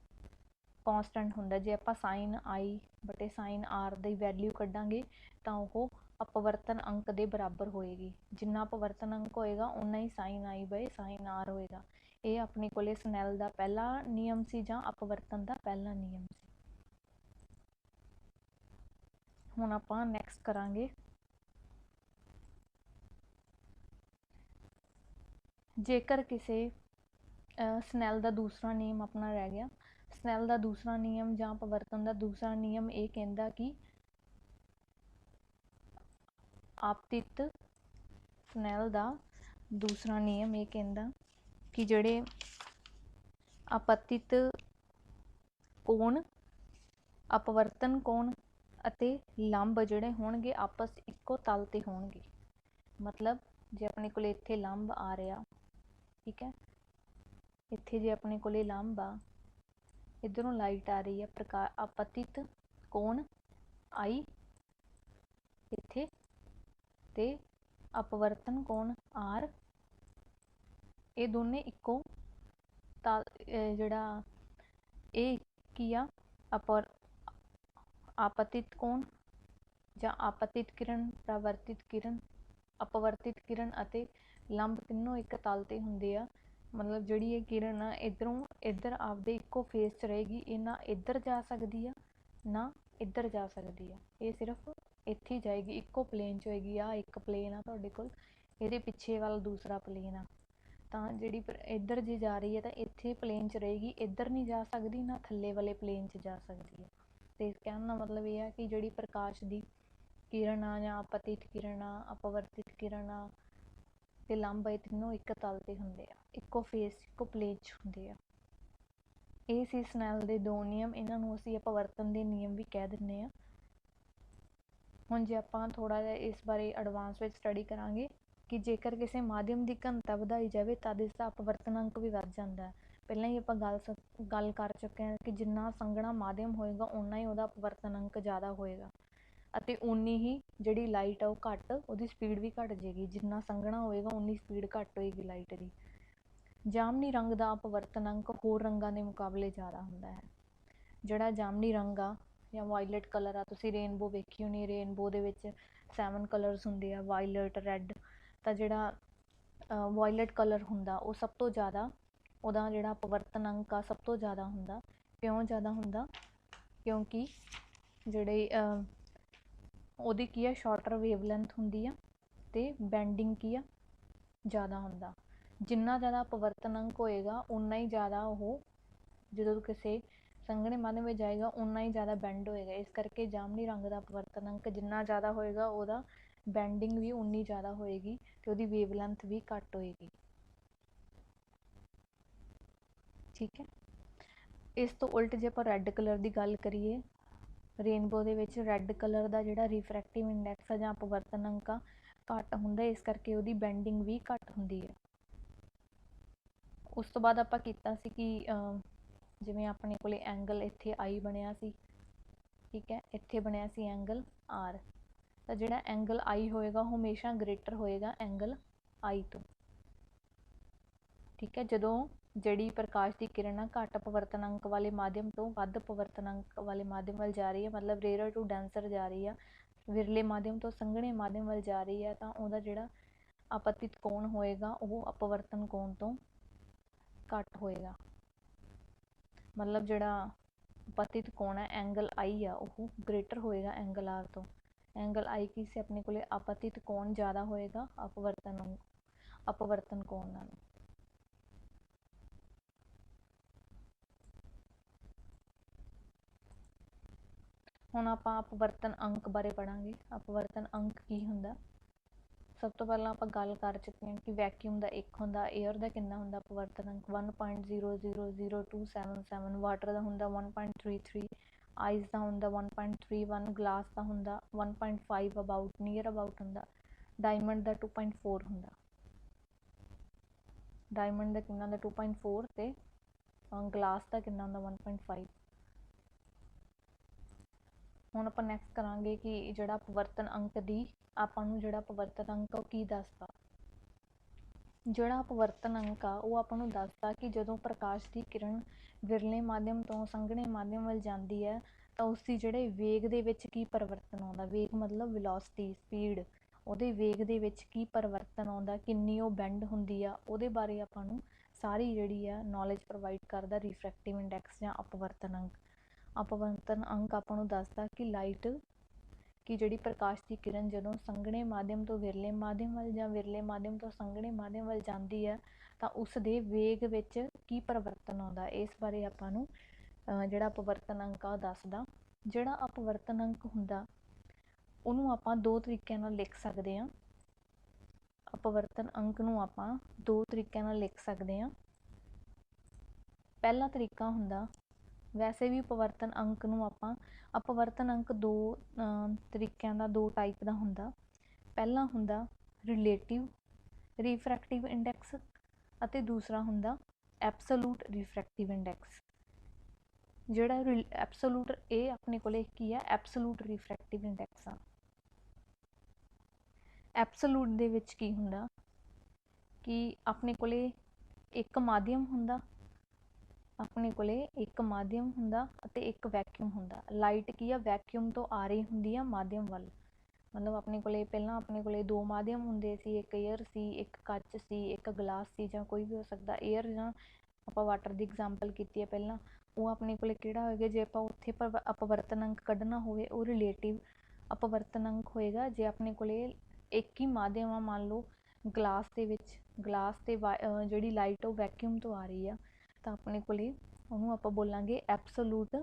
ਕੌਂਸਟੈਂਟ ਹੁੰਦਾ। ਜੇ ਆਪਾਂ ਸਾਈਨ ਆਈ ਬਟੇ ਸਾਈਨ ਆਰ ਦੀ ਵੈਲਿਊ ਕੱਢਾਂਗੇ ਤਾਂ ਉਹ ਅਪਵਰਤਨ ਅੰਕ ਦੇ ਬਰਾਬਰ ਹੋਏਗੀ। ਜਿੰਨਾ ਅਪਵਰਤਨ ਅੰਕ ਹੋਏਗਾ ਉਨਾ ਹੀ ਸਾਈਨ ਆਈ ਬਾਏ ਸਾਈਨ ਆਰ ਹੋਏਗਾ। ਇਹ ਆਪਣੇ ਕੋਲੇ ਸਨੈਲ ਦਾ ਪਹਿਲਾ ਨਿਯਮ ਸੀ ਜਾਂ ਅਪਵਰਤਨ ਦਾ ਪਹਿਲਾ ਨਿਯਮ ਸੀ। ਹੁਣ ਆਪਾਂ ਨੈਕਸਟ ਕਰਾਂਗੇ, ਜੇਕਰ ਕਿਸੇ ਸਨੈਲ ਦਾ ਦੂਸਰਾ ਨਿਯਮ ਆਪਣਾ ਰਹਿ ਗਿਆ। ਸਨੈਲ ਦਾ ਦੂਸਰਾ ਨਿਯਮ ਜਾਂ ਅਪਵਰਤਨ ਦਾ ਦੂਸਰਾ ਨਿਯਮ ਇਹ ਕਹਿੰਦਾ ਕਿ ਆਪਤਿਤ ਸਨੈਲ ਦਾ ਦੂਸਰਾ ਨਿਯਮ ਇਹ ਕਹਿੰਦਾ ਕਿ ਜਿਹੜੇ ਆਪਤਿਤ ਕੋਣ, ਅਪਵਰਤਨ ਕੋਣ ਅਤੇ ਲੰਬ ਜਿਹੜੇ ਹੋਣਗੇ ਆਪਸ ਇੱਕੋ ਤਲ ਤੇ ਹੋਣਗੇ। ਮਤਲਬ ਜੇ ਆਪਣੇ ਕੋਲੇ ਇੱਥੇ ਲੰਬ ਆ ਰਿਹਾ, ਠੀਕ ਹੈ, ਇੱਥੇ ਜੇ ਆਪਣੇ ਕੋਲੇ ਲੰਬ ਆ, ਇੱਧਰੋਂ ਲਾਈਟ ਆ ਰਹੀ ਹੈ, ਆਪਤਿਤ ਕੋਣ ਆਈ ਇੱਥੇ ਤੇ ਅਪਵਰਤਨ ਕੋਣ ਆਰ, ਇਹ ਦੋਨੇ ਇੱਕੋ ਤਲ, ਜਿਹੜਾ ਇਹ ਕੀ ਆ ਆਪਤਿਤ ਕੋਣ ਜਾਂ ਆਪਤਿਤ ਕਿਰਨ, ਪਰਾਵਰਤਿਤ ਕਿਰਨ, ਅਪਵਰਤਿਤ ਕਿਰਨ ਅਤੇ ਲੰਬ ਤਿੰਨੋਂ ਇੱਕ ਤਲ ਤੇ ਹੁੰਦੇ ਆ। ਮਤਲਬ ਜਿਹੜੀ ਇਹ ਕਿਰਨ ਆ ਇੱਧਰੋਂ ਇੱਧਰ ਆਪਦੇ ਇੱਕੋ ਫੇਸ 'ਚ ਰਹੇਗੀ, ਇਹ ਨਾ ਇੱਧਰ ਜਾ ਸਕਦੀ ਆ ਨਾ ਇੱਧਰ ਜਾ ਸਕਦੀ ਆ, ਇਹ ਸਿਰਫ ਇੱਥੇ ਹੀ ਜਾਏਗੀ, ਇੱਕੋ ਪਲੇਨ 'ਚ ਹੋਏਗੀ। ਆ ਇੱਕ ਪਲੇਨ ਆ ਤੁਹਾਡੇ ਕੋਲ, ਇਹਦੇ ਪਿੱਛੇ ਵੱਲ ਦੂਸਰਾ ਪਲੇਨ ਆ, ਤਾਂ ਜਿਹੜੀ ਇੱਧਰ ਜੇ ਜਾ ਰਹੀ ਹੈ ਤਾਂ ਇੱਥੇ ਪਲੇਨ 'ਚ ਰਹੇਗੀ, ਇੱਧਰ ਨਹੀਂ ਜਾ ਸਕਦੀ ਨਾ ਥੱਲੇ ਵਾਲੇ ਪਲੇਨ 'ਚ ਜਾ ਸਕਦੀ ਹੈ। ਤੇ ਕਹਿਣ ਦਾ ਮਤਲਬ ਇਹ ਆ ਕਿ ਜਿਹੜੀ ਪ੍ਰਕਾਸ਼ ਦੀ ਕਿਰਨ ਆ ਜਾਂ ਆਪਤਿਤ ਕਿਰਨ ਆ, ਅਪਵਰਤਿਤ ਕਿਰਨ ਆ ਤੇ ਲੰਬ, ਇਹ ਤਿੰਨੋਂ ਇੱਕ ਤਲ ਤੇ ਹੁੰਦੇ ਆ, ਇੱਕੋ ਫੇਸ ਇੱਕੋ ਪਲੇਨ 'ਚ ਹੁੰਦੇ ਆ। ਇਹ ਸੀ ਸਨੈਲ ਦੇ ਦੋ ਨਿਯਮ, ਇਹਨਾਂ ਨੂੰ ਅਸੀਂ ਅਪਵਰਤਨ ਦੇ ਨਿਯਮ ਵੀ ਕਹਿ ਦਿੰਦੇ ਆ। ਹੁਣ ਜੇ ਆਪਾਂ ਥੋੜਾ ਜਿਹਾ ਇਸ ਬਾਰੇ ਐਡਵਾਂਸ ਵਿੱਚ ਸਟੱਡੀ ਕਰਾਂਗੇ ਕਿ ਜੇਕਰ ਕਿਸੇ ਮਾਧਿਅਮ ਦੀ ਘਣਤਾ ਵਧਾਈ ਜਾਵੇ ਤਦ ਇਸਦਾ ਅਪਵਰਤਨ ਅੰਕ ਵੀ ਵੱਧ ਜਾਂਦਾ ਹੈ। ਪਹਿਲਾਂ ਹੀ ਆਪਾਂ ਗੱਲ ਕਰ ਚੁੱਕੇ ਹਾਂ ਕਿ ਜਿੰਨਾ ਸੰਘਣਾ ਮਾਧਿਅਮ ਹੋਏਗਾ ਓਨਾ ਹੀ ਉਹਦਾ ਅਪਵਰਤਨ ਅੰਕ ਜ਼ਿਆਦਾ ਹੋਏਗਾ ਅਤੇ ਓਨੀ ਹੀ ਜਿਹੜੀ ਲਾਈਟ ਆ ਉਹ ਘੱਟ, ਉਹਦੀ ਸਪੀਡ ਵੀ ਘੱਟ ਜਾਏਗੀ। ਜਿੰਨਾ ਸੰਘਣਾ ਹੋਏਗਾ ਉਨੀ ਸਪੀਡ ਘੱਟ ਹੋਏਗੀ ਲਾਈਟ ਦੀ। ਜਾਮਨੀ ਰੰਗ ਦਾ ਅਪਵਰਤਨ ਅੰਕ ਹੋਰ ਰੰਗਾਂ ਦੇ ਮੁਕਾਬਲੇ ਜ਼ਿਆਦਾ ਹੁੰਦਾ ਹੈ। ਜਿਹੜਾ ਜਾਮਨੀ ਰੰਗ ਆ ਜਾਂ ਵਾਇਲਟ ਕਲਰ ਆ, ਤੁਸੀਂ ਰੇਨਬੋ ਵੇਖੀ ਹੋਣੀ, ਰੇਨਬੋ ਦੇ ਵਿੱਚ 7 ਕਲਰਸ ਹੁੰਦੇ ਆ, ਵਾਇਲਟ, ਰੈੱਡ। ਤਾਂ ਜਿਹੜਾ ਵਾਇਲਟ ਕਲਰ ਹੁੰਦਾ ਉਹ ਸਭ ਤੋਂ ਜ਼ਿਆਦਾ, ਉਹਦਾ ਜਿਹੜਾ ਅਪਵਰਤਨ ਅੰਕ ਆ ਸਭ ਤੋਂ ਜ਼ਿਆਦਾ ਹੁੰਦਾ। ਕਿਉਂ ਜ਼ਿਆਦਾ ਹੁੰਦਾ? ਕਿਉਂਕਿ ਜਿਹੜੇ ਉਹਦੀ ਕੀ ਆ, ਸ਼ਾਰਟਰ ਵੇਵ ਲੈਂਥ ਹੁੰਦੀ ਆ ਅਤੇ ਬੈਂਡਿੰਗ ਕੀ ਆ, ਜ਼ਿਆਦਾ ਹੁੰਦਾ। ਜਿੰਨਾ ਜ਼ਿਆਦਾ ਅਪਵਰਤਨ ਅੰਕ ਹੋਏਗਾ ਓਨਾ ਹੀ ਜ਼ਿਆਦਾ ਉਹ ਜਦੋਂ ਕਿਸੇ ਸੰਘਣੇ ਮਾਧਿਅਮ ਵਿੱਚ ਜਾਏਗਾ ਓਨਾ ਹੀ ਜ਼ਿਆਦਾ ਬੈਂਡ ਹੋਏਗਾ। ਇਸ ਕਰਕੇ ਜਾਮਨੀ ਰੰਗ ਦਾ ਅਪਵਰਤਨ ਅੰਕ ਜਿੰਨਾ ਜ਼ਿਆਦਾ ਹੋਏਗਾ ਉਹਦਾ ਬੈਂਡਿੰਗ ਵੀ ਉਨੀ ਜ਼ਿਆਦਾ ਹੋਏਗੀ ਅਤੇ ਉਹਦੀ ਵੇਵ ਲੈਂਥ ਵੀ ਘੱਟ ਹੋਏਗੀ। ਠੀਕ ਹੈ। ਇਸ ਤੋਂ ਉਲਟ ਜੇ ਆਪਾਂ ਰੈੱਡ ਕਲਰ ਦੀ ਗੱਲ ਕਰੀਏ, ਰੇਨਬੋ ਦੇ ਵਿੱਚ ਰੈੱਡ ਕਲਰ ਦਾ ਜਿਹੜਾ ਰਿਫਰੈਕਟਿਵ ਇੰਡੈਕਸ ਆ ਜਾਂ ਅਪਵਰਤਨ ਅੰਕ ਆ ਘੱਟ ਹੁੰਦਾ, ਇਸ ਕਰਕੇ ਉਹਦੀ ਬੈਂਡਿੰਗ ਵੀ ਘੱਟ ਹੁੰਦੀ ਹੈ। ਉਸ ਤੋਂ ਬਾਅਦ ਆਪਾਂ ਕੀਤਾ ਸੀ ਕਿ ਜਿਵੇਂ ਆਪਣੇ ਕੋਲੇ ਐਂਗਲ ਇੱਥੇ ਆਈ ਬਣਿਆ ਸੀ, ਠੀਕ ਹੈ, ਇੱਥੇ ਬਣਿਆ ਸੀ ਐਂਗਲ ਆਰ। ਤਾਂ ਜਿਹੜਾ ਐਂਗਲ ਆਈ ਹੋਏਗਾ ਉਹ ਹਮੇਸ਼ਾ ਗ੍ਰੇਟਰ ਹੋਏਗਾ ਐਂਗਲ ਆਈ ਤੋਂ। ਠੀਕ ਹੈ। ਜਦੋਂ ਜਿਹੜੀ ਪ੍ਰਕਾਸ਼ ਦੀ ਕਿਰਨ ਆ ਘੱਟ ਅਪਵਰਤਨ ਅੰਕ ਵਾਲੇ ਮਾਧਿਅਮ ਤੋਂ ਵੱਧ ਅਪਵਰਤਨ ਅੰਕ ਵਾਲੇ ਮਾਧਿਅਮ ਵੱਲ ਜਾ ਰਹੀ ਹੈ, ਮਤਲਬ ਰੇਅਰ ਟੂ ਡੈਂਸਰ ਜਾ ਰਹੀ ਆ, ਵਿਰਲੇ ਮਾਧਿਅਮ ਤੋਂ ਸੰਘਣੇ ਮਾਧਿਅਮ ਵੱਲ ਜਾ ਰਹੀ ਹੈ, ਤਾਂ ਉਹਦਾ ਜਿਹੜਾ ਆਪਤਿਤ ਕੋਣ ਹੋਏਗਾ ਉਹ ਅਪਵਰਤਨ ਕੋਣ ਤੋਂ ਘੱਟ ਹੋਏਗਾ। ਮਤਲਬ ਜਿਹੜਾ अपपतित कोण है एंगल आई आ वो ग्रेटर होएगा एंगल आर तो। एंगल आई की से अपने को अपपतित कोण ज़्यादा होएगा अपवर्तन कोण नालों। ਹੁਣ ਆਪਾਂ अपवर्तन अंक बारे पढ़ांगे। अपवर्तन अंक की हुंदा, सब तो पहला आप गल कर चुके हैं कि वैक्यूम का एक होंदा, एयर का कितना होंदा अपवर्तन अंक 1.0000277, वाटर का होंदा 1.33, आइस का होंदा 1.31, ग्लास का होंदा 1.5 अबाउट नियर अबाउट होंदा, डायमंड का 2.4 होंदा। डायमंड का कितना होंदा 2.4 ते ग्लास का कितना होंदा 1.5। ਹੁਣ ਆਪਾਂ ਨੈਕਸਟ ਕਰਾਂਗੇ ਕਿ ਜਿਹੜਾ ਅਪਵਰਤਨ ਅੰਕ ਦੀ ਆਪਾਂ ਨੂੰ ਜਿਹੜਾ ਅਪਵਰਤਨ ਅੰਕ ਉਹ ਕੀ ਦੱਸਦਾ। ਜਿਹੜਾ ਅਪਵਰਤਨ ਅੰਕ ਆ ਉਹ ਆਪਾਂ ਨੂੰ ਦੱਸਦਾ ਕਿ ਜਦੋਂ ਪ੍ਰਕਾਸ਼ ਦੀ ਕਿਰਨ ਵਿਰਲੇ ਮਾਧਿਅਮ ਤੋਂ ਸੰਘਣੇ ਮਾਧਿਅਮ ਵੱਲ ਜਾਂਦੀ ਹੈ ਤਾਂ ਉਸ ਦੀ ਜਿਹੜੇ ਵੇਗ ਦੇ ਵਿੱਚ ਕੀ ਪਰਿਵਰਤਨ ਆਉਂਦਾ। ਵੇਗ ਮਤਲਬ ਵੈਲੋਸਿਟੀ, ਸਪੀਡ, ਉਹਦੇ ਵੇਗ ਦੇ ਵਿੱਚ ਕੀ ਪਰਿਵਰਤਨ ਆਉਂਦਾ, ਕਿੰਨੀ ਉਹ ਬੈਂਡ ਹੁੰਦੀ ਆ, ਉਹਦੇ ਬਾਰੇ ਆਪਾਂ ਨੂੰ ਸਾਰੀ ਜਿਹੜੀ ਆ ਨੌਲੇਜ ਪ੍ਰੋਵਾਈਡ ਕਰਦਾ ਰਿਫਰੈਕਟਿਵ ਇੰਡੈਕਸ ਜਾਂ ਅਪਵਰਤਨ ਅੰਕ। अपवर्तन अंक ਆਪਾਂ ਨੂੰ ਦੱਸਦਾ ਕਿ ਲਾਈਟ ਕਿ ਜਿਹੜੀ ਪ੍ਰਕਾਸ਼ ਦੀ ਕਿਰਨ ਜਦੋਂ ਸੰਘਣੇ ਮਾਧਿਅਮ ਤੋਂ ਵਿਰਲੇ ਮਾਧਿਅਮ ਵੱਲ ਜਾਂ ਵਿਰਲੇ ਮਾਧਿਅਮ ਤੋਂ ਸੰਘਣੇ ਮਾਧਿਅਮ ਵੱਲ ਜਾਂਦੀ ਹੈ ਤਾਂ ਉਸ ਦੇ ਵੇਗ ਵਿੱਚ ਕੀ ਪਰਿਵਰਤਨ ਆਉਂਦਾ। ਇਸ ਬਾਰੇ ਆਪਾਂ ਨੂੰ ਜਿਹੜਾ ਅਪਵਰਤਨ ਅੰਕ ਆ ਦੱਸਦਾ। ਜਿਹੜਾ ਅਪਵਰਤਨ ਅੰਕ ਹੁੰਦਾ ਉਹਨੂੰ ਆਪਾਂ ਦੋ ਤਰੀਕਿਆਂ ਨਾਲ ਲਿਖ ਸਕਦੇ ਹਾਂ। ਅਪਵਰਤਨ ਅੰਕ ਨੂੰ ਆਪਾਂ ਦੋ ਤਰੀਕਿਆਂ ਨਾਲ ਲਿਖ ਸਕਦੇ ਹਾਂ। ਪਹਿਲਾ ਤਰੀਕਾ ਹੁੰਦਾ, ਵੈਸੇ ਵੀ ਅਪਵਰਤਨ ਅੰਕ ਨੂੰ ਆਪਾਂ ਅਪਵਰਤਨ ਅੰਕ ਦੋ ਤਰੀਕਿਆਂ ਦਾ, ਦੋ ਟਾਈਪ ਦਾ ਹੁੰਦਾ। ਪਹਿਲਾ ਹੁੰਦਾ ਰਿਲੇਟਿਵ ਰਿਫਰੈਕਟਿਵ ਇੰਡੈਕਸ ਅਤੇ ਦੂਸਰਾ ਹੁੰਦਾ ਐਬਸੋਲੂਟ ਰਿਫਰੈਕਟਿਵ ਇੰਡੈਕਸ। ਜਿਹੜਾ ਐਬਸੋਲੂਟ ਇਹ ਆਪਣੇ ਕੋਲੇ ਕੀ ਆ, ਐਬਸੋਲੂਟ ਰਿਫਰੈਕਟਿਵ ਇੰਡੈਕਸ ਆ। ਐਬਸੋਲੂਟ ਦੇ ਵਿੱਚ ਕੀ ਹੁੰਦਾ ਕਿ ਆਪਣੇ ਕੋਲੇ ਇੱਕ ਮਾਧਿਅਮ ਹੁੰਦਾ, ਆਪਣੇ ਕੋਲੇ ਇੱਕ ਮਾਧਿਅਮ ਹੁੰਦਾ ਅਤੇ ਇੱਕ ਵੈਕਿਊਮ ਹੁੰਦਾ। ਲਾਈਟ ਕੀ ਆ, ਵੈਕਿਊਮ ਤੋਂ ਆ ਰਹੀ ਹੁੰਦੀ ਆ ਮਾਧਿਅਮ ਵੱਲ। ਮਤਲਬ ਆਪਣੇ ਕੋਲੇ ਪਹਿਲਾਂ ਆਪਣੇ ਕੋਲੇ ਦੋ ਮਾਧਿਅਮ ਹੁੰਦੇ ਸੀ, ਇੱਕ ਏਅਰ ਸੀ, ਇੱਕ ਕੱਚ ਸੀ, ਇੱਕ ਗਲਾਸ ਸੀ, ਜਾਂ ਕੋਈ ਵੀ ਹੋ ਸਕਦਾ। ਏਅਰ ਜਾਂ ਆਪਾਂ ਵਾਟਰ ਦੀ ਐਗਜ਼ਾਮਪਲ ਕੀਤੀ ਹੈ ਪਹਿਲਾਂ, ਉਹ ਆਪਣੇ ਕੋਲੇ ਕਿਹੜਾ ਹੋਏਗਾ ਜੇ ਆਪਾਂ ਉੱਥੇ ਅਪਵਰਤਨ ਅੰਕ ਕੱਢਣਾ ਹੋਵੇ ਉਹ ਰਿਲੇਟਿਵ ਅਪਵਰਤਨ ਅੰਕ ਹੋਏਗਾ। ਜੇ ਆਪਣੇ ਕੋਲੇ ਇੱਕ ਹੀ ਮਾਧਿਅਮ ਆ, ਮੰਨ ਲਓ ਗਲਾਸ ਦੇ ਵਿੱਚ, ਗਲਾਸ ਤੇ ਜਿਹੜੀ ਲਾਈਟ ਉਹ ਵੈਕਿਊਮ ਤੋਂ ਆ ਰਹੀ ਆ, ਤਾਂ ਆਪਣੇ ਕੋਲੇ ਉਹਨੂੰ ਆਪਾਂ ਬੋਲਾਂਗੇ ਐਬਸੋਲੂਟ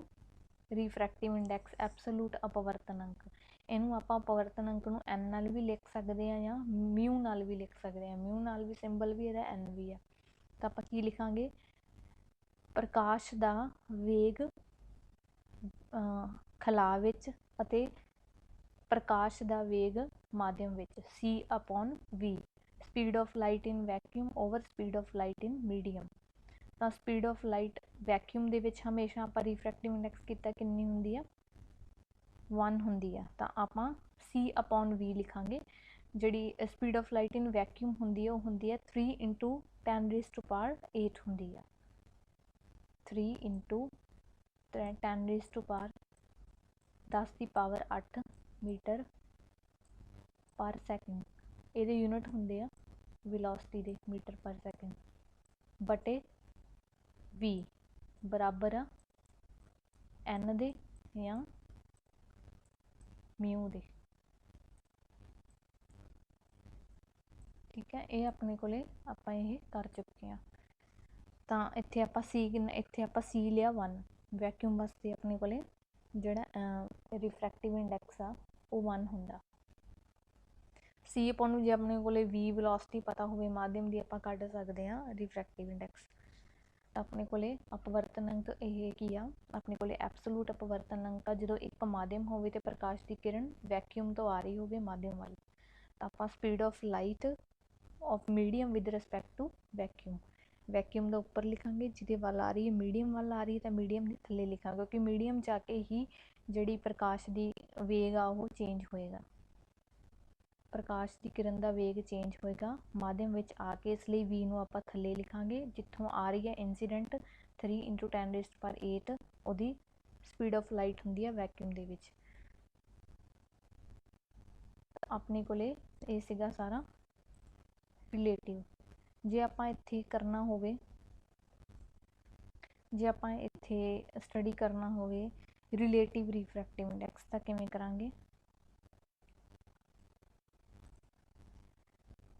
ਰਿਫਰੈਕਟਿਵ ਇੰਡੈਕਸ, ਐਬਸੋਲੂਟ ਅਪਵਰਤਨ ਅੰਕ। ਇਹਨੂੰ ਆਪਾਂ ਅਪਵਰਤਨ ਅੰਕ ਨੂੰ ਐਨ ਨਾਲ ਵੀ ਲਿਖ ਸਕਦੇ ਹਾਂ ਜਾਂ ਮਿਊ ਨਾਲ ਵੀ ਲਿਖ ਸਕਦੇ ਹਾਂ। ਮਿਊ ਨਾਲ ਵੀ ਸਿੰਬਲ ਵੀ ਇਹਦਾ ਐਨ ਵੀ ਆ। ਤਾਂ ਆਪਾਂ ਕੀ ਲਿਖਾਂਗੇ, ਪ੍ਰਕਾਸ਼ ਦਾ ਵੇਗ ਖਲਾ ਵਿੱਚ ਅਤੇ ਪ੍ਰਕਾਸ਼ ਦਾ ਵੇਗ ਮਾਧਿਅਮ ਵਿੱਚ c/v, speed of light in vacuum over speed of light in medium. ਤਾਂ ਸਪੀਡ ਆਫ ਲਾਈਟ ਵੈਕਿਊਮ ਦੇ ਵਿੱਚ ਹਮੇਸ਼ਾ ਆਪਾਂ ਰਿਫਰੈਕਟਿਵ ਇੰਡੈਕਸ ਕੀਤਾ ਕਿੰਨੀ ਹੁੰਦੀ ਆ, 1 ਹੁੰਦੀ ਆ। ਤਾਂ ਆਪਾਂ c/v ਲਿਖਾਂਗੇ। ਜਿਹੜੀ speed of light in vacuum ਹੁੰਦੀ ਆ ਉਹ ਹੁੰਦੀ ਆ 3 × 10⁸ ਹੁੰਦੀ ਆ। 3 × 10⁸ ਮੀਟਰ ਪਰ ਸੈਕਿੰਡ। ਇਹਦੇ ਯੂਨਿਟ ਹੁੰਦੇ ਆ ਵੈਲੋਸਿਟੀ ਦੇ, ਮੀਟਰ ਪਰ ਸੈਕਿੰਡ ਬਟੇ v ਬਰਾਬਰ ਆ n ਦੇ ਜਾਂ ਮਿਊ ਦੇ। ਠੀਕ ਹੈ, ਇਹ ਆਪਣੇ ਕੋਲੇ ਆਪਾਂ ਇਹ ਕਰ ਚੁੱਕੇ ਹਾਂ। ਤਾਂ ਇੱਥੇ ਆਪਾਂ c ਲਿਆ 1, ਵੈਕਿਊਮ ਵਾਸਤੇ ਆਪਣੇ ਕੋਲੇ ਜਿਹੜਾ ਰਿਫਰੈਕਟਿਵ ਇੰਡੈਕਸ ਆ ਉਹ 1 ਹੁੰਦਾ। c ਆਪਾਂ ਨੂੰ ਜੇ ਆਪਣੇ ਕੋਲੇ v ਵੈਲੋਸਿਟੀ ਪਤਾ ਹੋਵੇ ਮਾਧਿਅਮ ਦੀ, ਆਪਾਂ ਕੱਢ ਸਕਦੇ ਹਾਂ ਰਿਫਰੈਕਟਿਵ ਇੰਡੈਕਸ। ਤਾਂ ਆਪਣੇ ਕੋਲੇ ਅਪਵਰਤਨ ਅੰਕ ਇਹ ਕੀ ਆ, ਆਪਣੇ ਕੋਲੇ ਐਬਸੋਲੂਟ ਅਪਵਰਤਨ ਅੰਕ ਆ ਜਦੋਂ ਇੱਕ ਮਾਧਿਅਮ ਹੋਵੇ ਤੇ ਪ੍ਰਕਾਸ਼ ਦੀ ਕਿਰਨ ਵੈਕਿਊਮ ਤੋਂ ਆ ਰਹੀ ਹੋਵੇ ਮਾਧਿਅਮ ਵੱਲ। ਤਾਂ ਆਪਾਂ speed of light of medium with respect to vacuum, vacuum ਦਾ ਉੱਪਰ ਲਿਖਾਂਗੇ, ਜਿਹਦੇ ਵੱਲ ਆ ਰਹੀ ਹੈ ਮੀਡੀਅਮ ਵੱਲ ਆ ਰਹੀ ਹੈ ਤਾਂ ਮੀਡੀਅਮ ਦੇ ਥੱਲੇ ਲਿਖਾਂਗੇ, ਕਿਉਂਕਿ ਮੀਡੀਅਮ ਜਾ ਕੇ ਹੀ ਜਿਹੜੀ ਪ੍ਰਕਾਸ਼ ਦੀ ਵੇਗ ਆ ਉਹ ਚੇਂਜ ਹੋਏਗਾ। ਪ੍ਰਕਾਸ਼ ਦੀ ਕਿਰਨ ਦਾ ਵੇਗ ਚੇਂਜ ਹੋਏਗਾ ਮਾਧਿਅਮ ਵਿੱਚ ਆ ਕੇ, ਇਸ ਲਈ v ਨੂੰ ਆਪਾਂ ਥੱਲੇ ਲਿਖਾਂਗੇ। ਜਿੱਥੋਂ ਆ ਰਹੀ ਹੈ ਇੰਸੀਡੈਂਟ 3 × 10⁸ ਉਹਦੀ ਸਪੀਡ ਆਫ ਲਾਈਟ ਹੁੰਦੀ ਹੈ ਵੈਕਿਊਮ ਦੇ ਵਿੱਚ। ਆਪਣੇ ਕੋਲੇ ਇਹ ਸੀਗਾ ਸਾਰਾ ਰਿਲੇਟਿਵ। ਜੇ ਆਪਾਂ ਇੱਥੇ ਕਰਨਾ ਹੋਵੇ ਜੇ ਆਪਾਂ ਇੱਥੇ ਸਟੱਡੀ ਕਰਨਾ ਹੋਵੇ ਰਿਲੇਟਿਵ ਰਿਫਰੈਕਟਿਵ ਇੰਡੈਕਸ ਤਾਂ ਕਿਵੇਂ ਕਰਾਂਗੇ?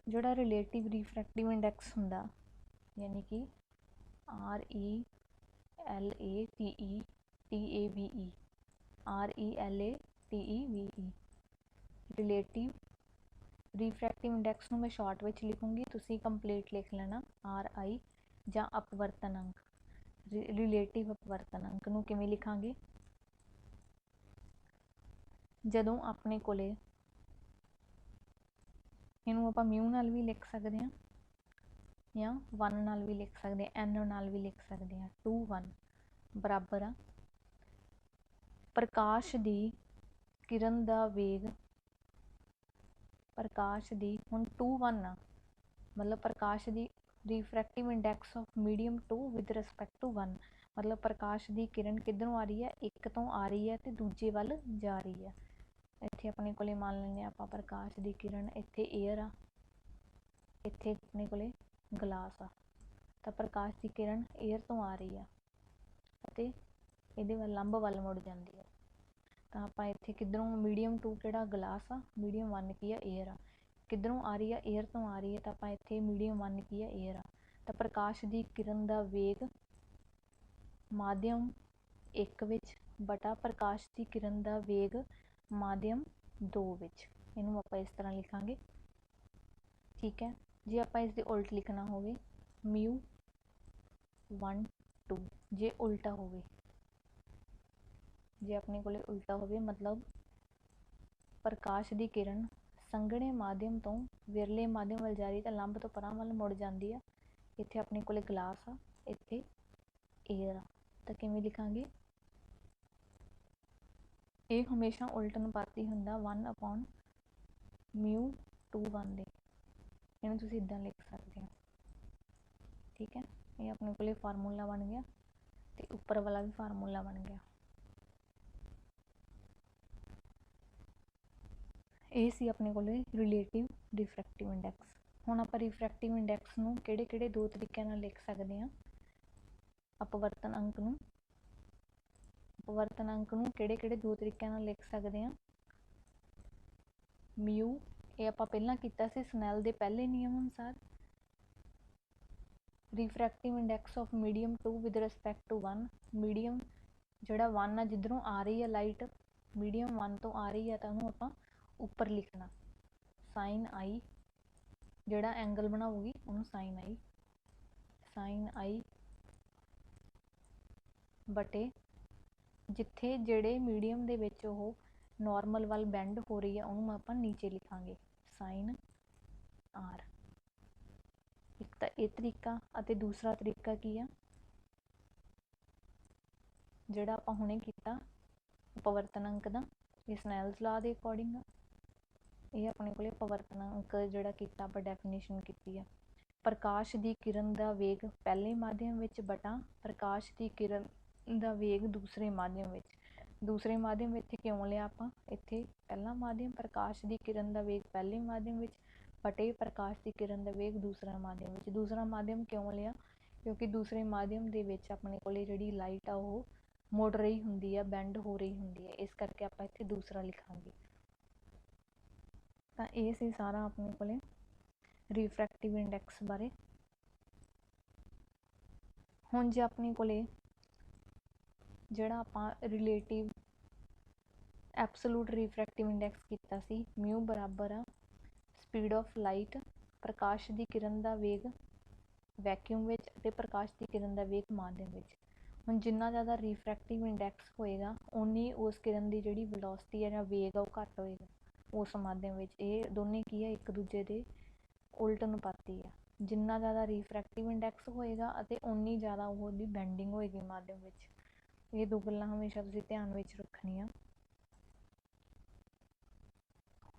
ਜਿਹੜਾ ਰਿਲੇਟਿਵ ਰਿਫਰੈਕਟਿਵ ਇੰਡੈਕਸ ਹੁੰਦਾ ਯਾਨੀ ਕਿ RELATEVE ਰਿਲੇਟਿਵ ਰਿਫਰੈਕਟਿਵ ਇੰਡੈਕਸ ਨੂੰ ਮੈਂ ਸ਼ਾਰਟ ਵਿੱਚ ਲਿਖੂੰਗੀ, ਤੁਸੀਂ ਕੰਪਲੀਟ ਲਿਖ ਲੈਣਾ RI ਜਾਂ ਅਪਵਰਤਨ ਅੰਕ। ਰਿਲੇਟਿਵ ਅਪਵਰਤਨ ਅੰਕ ਨੂੰ ਕਿਵੇਂ ਲਿਖਾਂਗੇ? ਜਦੋਂ ਆਪਣੇ ਕੋਲੇ ਇਹਨੂੰ ਆਪਾਂ ਮਿਊ ਨਾਲ ਵੀ ਲਿਖ ਸਕਦੇ ਹਾਂ ਜਾਂ 1 ਨਾਲ ਵੀ ਲਿਖ ਸਕਦੇ ਹਾਂ, n ਨਾਲ ਵੀ ਲਿਖ ਸਕਦੇ ਹਾਂ। 2 1 ਬਰਾਬਰ ਆ ਪ੍ਰਕਾਸ਼ ਦੀ ਕਿਰਨ ਦਾ ਵੇਗ, ਪ੍ਰਕਾਸ਼ ਦੀ ਹੁਣ 2 1 ਆ ਮਤਲਬ ਪ੍ਰਕਾਸ਼ ਦੀ refractive index of medium 2 with respect to 1, ਮਤਲਬ ਪ੍ਰਕਾਸ਼ ਦੀ ਕਿਰਨ ਕਿੱਧਰੋਂ ਆ ਰਹੀ ਹੈ? ਇੱਕ ਤੋਂ ਆ ਰਹੀ ਹੈ ਤੇ ਦੂਜੇ ਵੱਲ ਜਾ ਰਹੀ ਹੈ। ਇੱਥੇ ਆਪਣੇ ਕੋਲੇ ਮੰਨ ਲੈਂਦੇ ਆਪਾਂ ਪ੍ਰਕਾਸ਼ ਦੀ ਕਿਰਨ, ਇੱਥੇ ਏਅਰ ਆ, ਇੱਥੇ ਆਪਣੇ ਕੋਲੇ ਗਲਾਸ ਆ, ਤਾਂ ਪ੍ਰਕਾਸ਼ ਦੀ ਕਿਰਨ ਏਅਰ ਤੋਂ ਆ ਰਹੀ ਆ ਅਤੇ ਇਹਦੇ ਵੱਲ ਲੰਬ ਵੱਲ ਮੁੜ ਜਾਂਦੀ ਆ। ਤਾਂ ਆਪਾਂ ਇੱਥੇ ਕਿੱਧਰੋਂ ਮੀਡੀਅਮ 2 ਕਿਹੜਾ? ਗਲਾਸ ਆ। ਮੀਡੀਅਮ 1 ਕੀ ਆ? ਏਅਰ ਆ। ਕਿੱਧਰੋਂ ਆ ਰਹੀ ਆ? ਏਅਰ ਤੋਂ ਆ ਰਹੀ ਹੈ, ਤਾਂ ਆਪਾਂ ਇੱਥੇ ਮੀਡੀਅਮ 1 ਕੀ ਆ? ਏਅਰ ਆ। ਤਾਂ ਪ੍ਰਕਾਸ਼ ਦੀ ਕਿਰਨ ਦਾ ਵੇਗ ਮਾਧਿਅਮ 1 ਵਿੱਚ ਬਟਾ ਪ੍ਰਕਾਸ਼ ਦੀ ਕਿਰਨ ਦਾ ਵੇਗ ਮਾਧਿਅਮ 2 ਵਿੱਚ, ਇਹਨੂੰ ਆਪਾਂ ਇਸ ਤਰ੍ਹਾਂ ਲਿਖਾਂਗੇ। ਠੀਕ ਹੈ। ਜੇ ਆਪਾਂ ਇਸ ਦੇ ਉਲਟ ਲਿਖਣਾ ਹੋਵੇ ਮਿਊ 1 2, ਜੇ ਉਲਟਾ ਹੋਵੇ, ਜੇ ਆਪਣੇ ਕੋਲੇ ਉਲਟਾ ਹੋਵੇ ਮਤਲਬ ਪ੍ਰਕਾਸ਼ ਦੀ ਕਿਰਨ ਸੰਘਣੇ ਮਾਧਿਅਮ ਤੋਂ ਵਿਰਲੇ ਮਾਧਿਅਮ ਵੱਲ ਜਾ ਰਹੀ ਤਾਂ ਲੰਬ ਤੋਂ ਪਰਾਂ ਵੱਲ ਮੁੜ ਜਾਂਦੀ ਆ। ਇੱਥੇ ਆਪਣੇ ਕੋਲੇ ਗਲਾਸ ਆ, ਇੱਥੇ ਏਅਰ ਆ, ਤਾਂ ਕਿਵੇਂ ਲਿਖਾਂਗੇ? ਇਹ ਹਮੇਸ਼ਾ ਉਲਟ ਅਨੁਪਾਤੀ ਹੁੰਦਾ 1/μ 2 1 ਦੇ, ਇਹਨੂੰ ਤੁਸੀਂ ਇੱਦਾਂ ਲਿਖ ਸਕਦੇ ਹੋ। ਠੀਕ ਹੈ, ਇਹ ਆਪਣੇ ਕੋਲੇ ਫਾਰਮੂਲਾ ਬਣ ਗਿਆ ਤੇ ਉੱਪਰ ਵਾਲਾ ਵੀ ਫਾਰਮੂਲਾ ਬਣ ਗਿਆ। ਇਹ ਸੀ ਆਪਣੇ ਕੋਲੇ ਰਿਲੇਟਿਵ ਰਿਫਰੈਕਟਿਵ ਇੰਡੈਕਸ। ਹੁਣ ਆਪਾਂ ਰਿਫਰੈਕਟਿਵ ਇੰਡੈਕਸ ਨੂੰ ਕਿਹੜੇ ਕਿਹੜੇ ਦੋ ਤਰੀਕਿਆਂ ਨਾਲ ਲਿਖ ਸਕਦੇ ਹਾਂ? ਅਪਵਰਤਨ ਅੰਕ ਨੂੰ, ਅਪਵਰਤਨ ਅੰਕ ਨੂੰ ਕਿਹੜੇ ਕਿਹੜੇ ਦੋ ਤਰੀਕਿਆਂ ਨਾਲ ਲਿਖ ਸਕਦੇ ਹਾਂ? ਮਿਊ, ਇਹ ਆਪਾਂ ਪਹਿਲਾਂ ਕੀਤਾ ਸੀ ਸਨੈਲ ਦੇ ਪਹਿਲੇ ਨਿਯਮ ਅਨੁਸਾਰ। Refractive index of medium 2 with respect to 1, medium ਜਿਹੜਾ 1 ਆ ਜਿੱਧਰੋਂ ਆ ਰਹੀ ਹੈ ਲਾਈਟ, ਮੀਡੀਅਮ 1 ਤੋਂ ਆ ਰਹੀ ਹੈ ਤਾਂ ਉਹਨੂੰ ਆਪਾਂ ਉੱਪਰ ਲਿਖਣਾ ਸਾਈਨ ਆਈ, ਜਿਹੜਾ ਐਂਗਲ ਬਣਾਉਗੀ ਉਹਨੂੰ ਸਾਈਨ ਆਈ ਬਟੇ ਜਿੱਥੇ ਜਿਹੜੇ ਮੀਡੀਅਮ ਦੇ ਵਿੱਚ ਉਹ ਨੋਰਮਲ ਵੱਲ ਬੈਂਡ ਹੋ ਰਹੀ ਹੈ ਉਹਨੂੰ ਆਪਾਂ ਨੀਚੇ ਲਿਖਾਂਗੇ ਸਾਈਨ ਆਰ। ਇੱਕ ਤਾਂ ਇਹ ਤਰੀਕਾ, ਅਤੇ ਦੂਸਰਾ ਤਰੀਕਾ ਕੀ ਆ ਜਿਹੜਾ ਆਪਾਂ ਹੁਣੇ ਕੀਤਾ ਅਪਵਰਤਨ ਅੰਕ ਦਾ, ਇਹ ਸਨੈਲਸ ਲਾ ਦੇ ਅਕੋਰਡਿੰਗ ਆ। ਇਹ ਆਪਣੇ ਕੋਲੇ ਅਪਵਰਤਨ ਅੰਕ ਜਿਹੜਾ ਕੀਤਾ ਆਪਾਂ ਡੈਫੀਨੇਸ਼ਨ ਕੀਤੀ ਆ। ਪ੍ਰਕਾਸ਼ ਦੀ ਕਿਰਨ ਦਾ ਵੇਗ ਪਹਿਲੇ ਮਾਧਿਅਮ ਵਿੱਚ ਬਟਾ ਪ੍ਰਕਾਸ਼ ਦੀ ਕਿਰਨ ਦਾ ਵੇਗ ਦੂਸਰੇ ਮਾਧਿਅਮ ਵਿੱਚ। ਦੂਸਰੇ ਮਾਧਿਅਮ ਇੱਥੇ ਕਿਉਂ ਲਿਆ ਆਪਾਂ? ਇੱਥੇ ਪਹਿਲਾ ਮਾਧਿਅਮ ਪ੍ਰਕਾਸ਼ ਦੀ ਕਿਰਨ ਦਾ ਵੇਗ ਪਹਿਲੇ ਮਾਧਿਅਮ ਵਿੱਚ ਬਟੇ ਪ੍ਰਕਾਸ਼ ਦੀ ਕਿਰਨ ਦਾ ਵੇਗ ਦੂਸਰਾ ਮਾਧਿਅਮ ਵਿੱਚ। ਦੂਸਰਾ ਮਾਧਿਅਮ ਕਿਉਂ ਲਿਆ? ਕਿਉਂਕਿ ਦੂਸਰੇ ਮਾਧਿਅਮ ਦੇ ਵਿੱਚ ਆਪਣੇ ਕੋਲੇ ਜਿਹੜੀ ਲਾਈਟ ਆ ਉਹ ਮੁੜ ਰਹੀ ਹੁੰਦੀ ਆ, ਬੈਂਡ ਹੋ ਰਹੀ ਹੁੰਦੀ ਹੈ, ਇਸ ਕਰਕੇ ਆਪਾਂ ਇੱਥੇ ਦੂਸਰਾ ਲਿਖਾਂਗੇ। ਤਾਂ ਇਹ ਸੀ ਸਾਰਾ ਆਪਣੇ ਕੋਲੇ ਰਿਫਰੈਕਟਿਵ ਇੰਡੈਕਸ ਬਾਰੇ। ਹੁਣ ਜੇ ਆਪਣੇ ਕੋਲੇ ਜਿਹੜਾ ਆਪਾਂ ਰਿਲੇਟਿਵ ਐਬਸੋਲੂਟ ਰਿਫਰੈਕਟਿਵ ਇੰਡੈਕਸ ਕੀਤਾ ਸੀ, ਮਿਊ ਬਰਾਬਰ ਆ ਸਪੀਡ ਆਫ ਲਾਈਟ, ਪ੍ਰਕਾਸ਼ ਦੀ ਕਿਰਨ ਦਾ ਵੇਗ ਵੈਕਿਊਮ ਵਿੱਚ ਅਤੇ ਪ੍ਰਕਾਸ਼ ਦੀ ਕਿਰਨ ਦਾ ਵੇਗ ਮਾਧਿਅਮ ਵਿੱਚ। ਹੁਣ ਜਿੰਨਾ ਜ਼ਿਆਦਾ ਰਿਫਰੈਕਟਿਵ ਇੰਡੈਕਸ ਹੋਏਗਾ ਉਨੀ ਉਸ ਕਿਰਨ ਦੀ ਜਿਹੜੀ ਵੈਲੋਸਿਟੀ ਹੈ ਜਾਂ ਵੇਗ ਆ ਉਹ ਘੱਟ ਹੋਏਗਾ ਉਸ ਮਾਧਿਅਮ ਵਿੱਚ। ਇਹ ਦੋਨੇ ਕੀ ਆ? ਇੱਕ ਦੂਜੇ ਦੇ ਉਲਟ ਅਨੁਪਾਤੀ ਆ। ਜਿੰਨਾ ਜ਼ਿਆਦਾ ਰਿਫਰੈਕਟਿਵ ਇੰਡੈਕਸ ਹੋਏਗਾ ਅਤੇ ਉਨੀ ਜ਼ਿਆਦਾ ਉਹਦੀ ਬੈਂਡਿੰਗ ਹੋਏਗੀ ਮਾਧਿਅਮ ਵਿੱਚ। ਇਹ ਦੋ ਗੱਲਾਂ ਹਮੇਸ਼ਾ ਤੁਸੀਂ ਧਿਆਨ ਵਿੱਚ ਰੱਖਣੀਆਂ।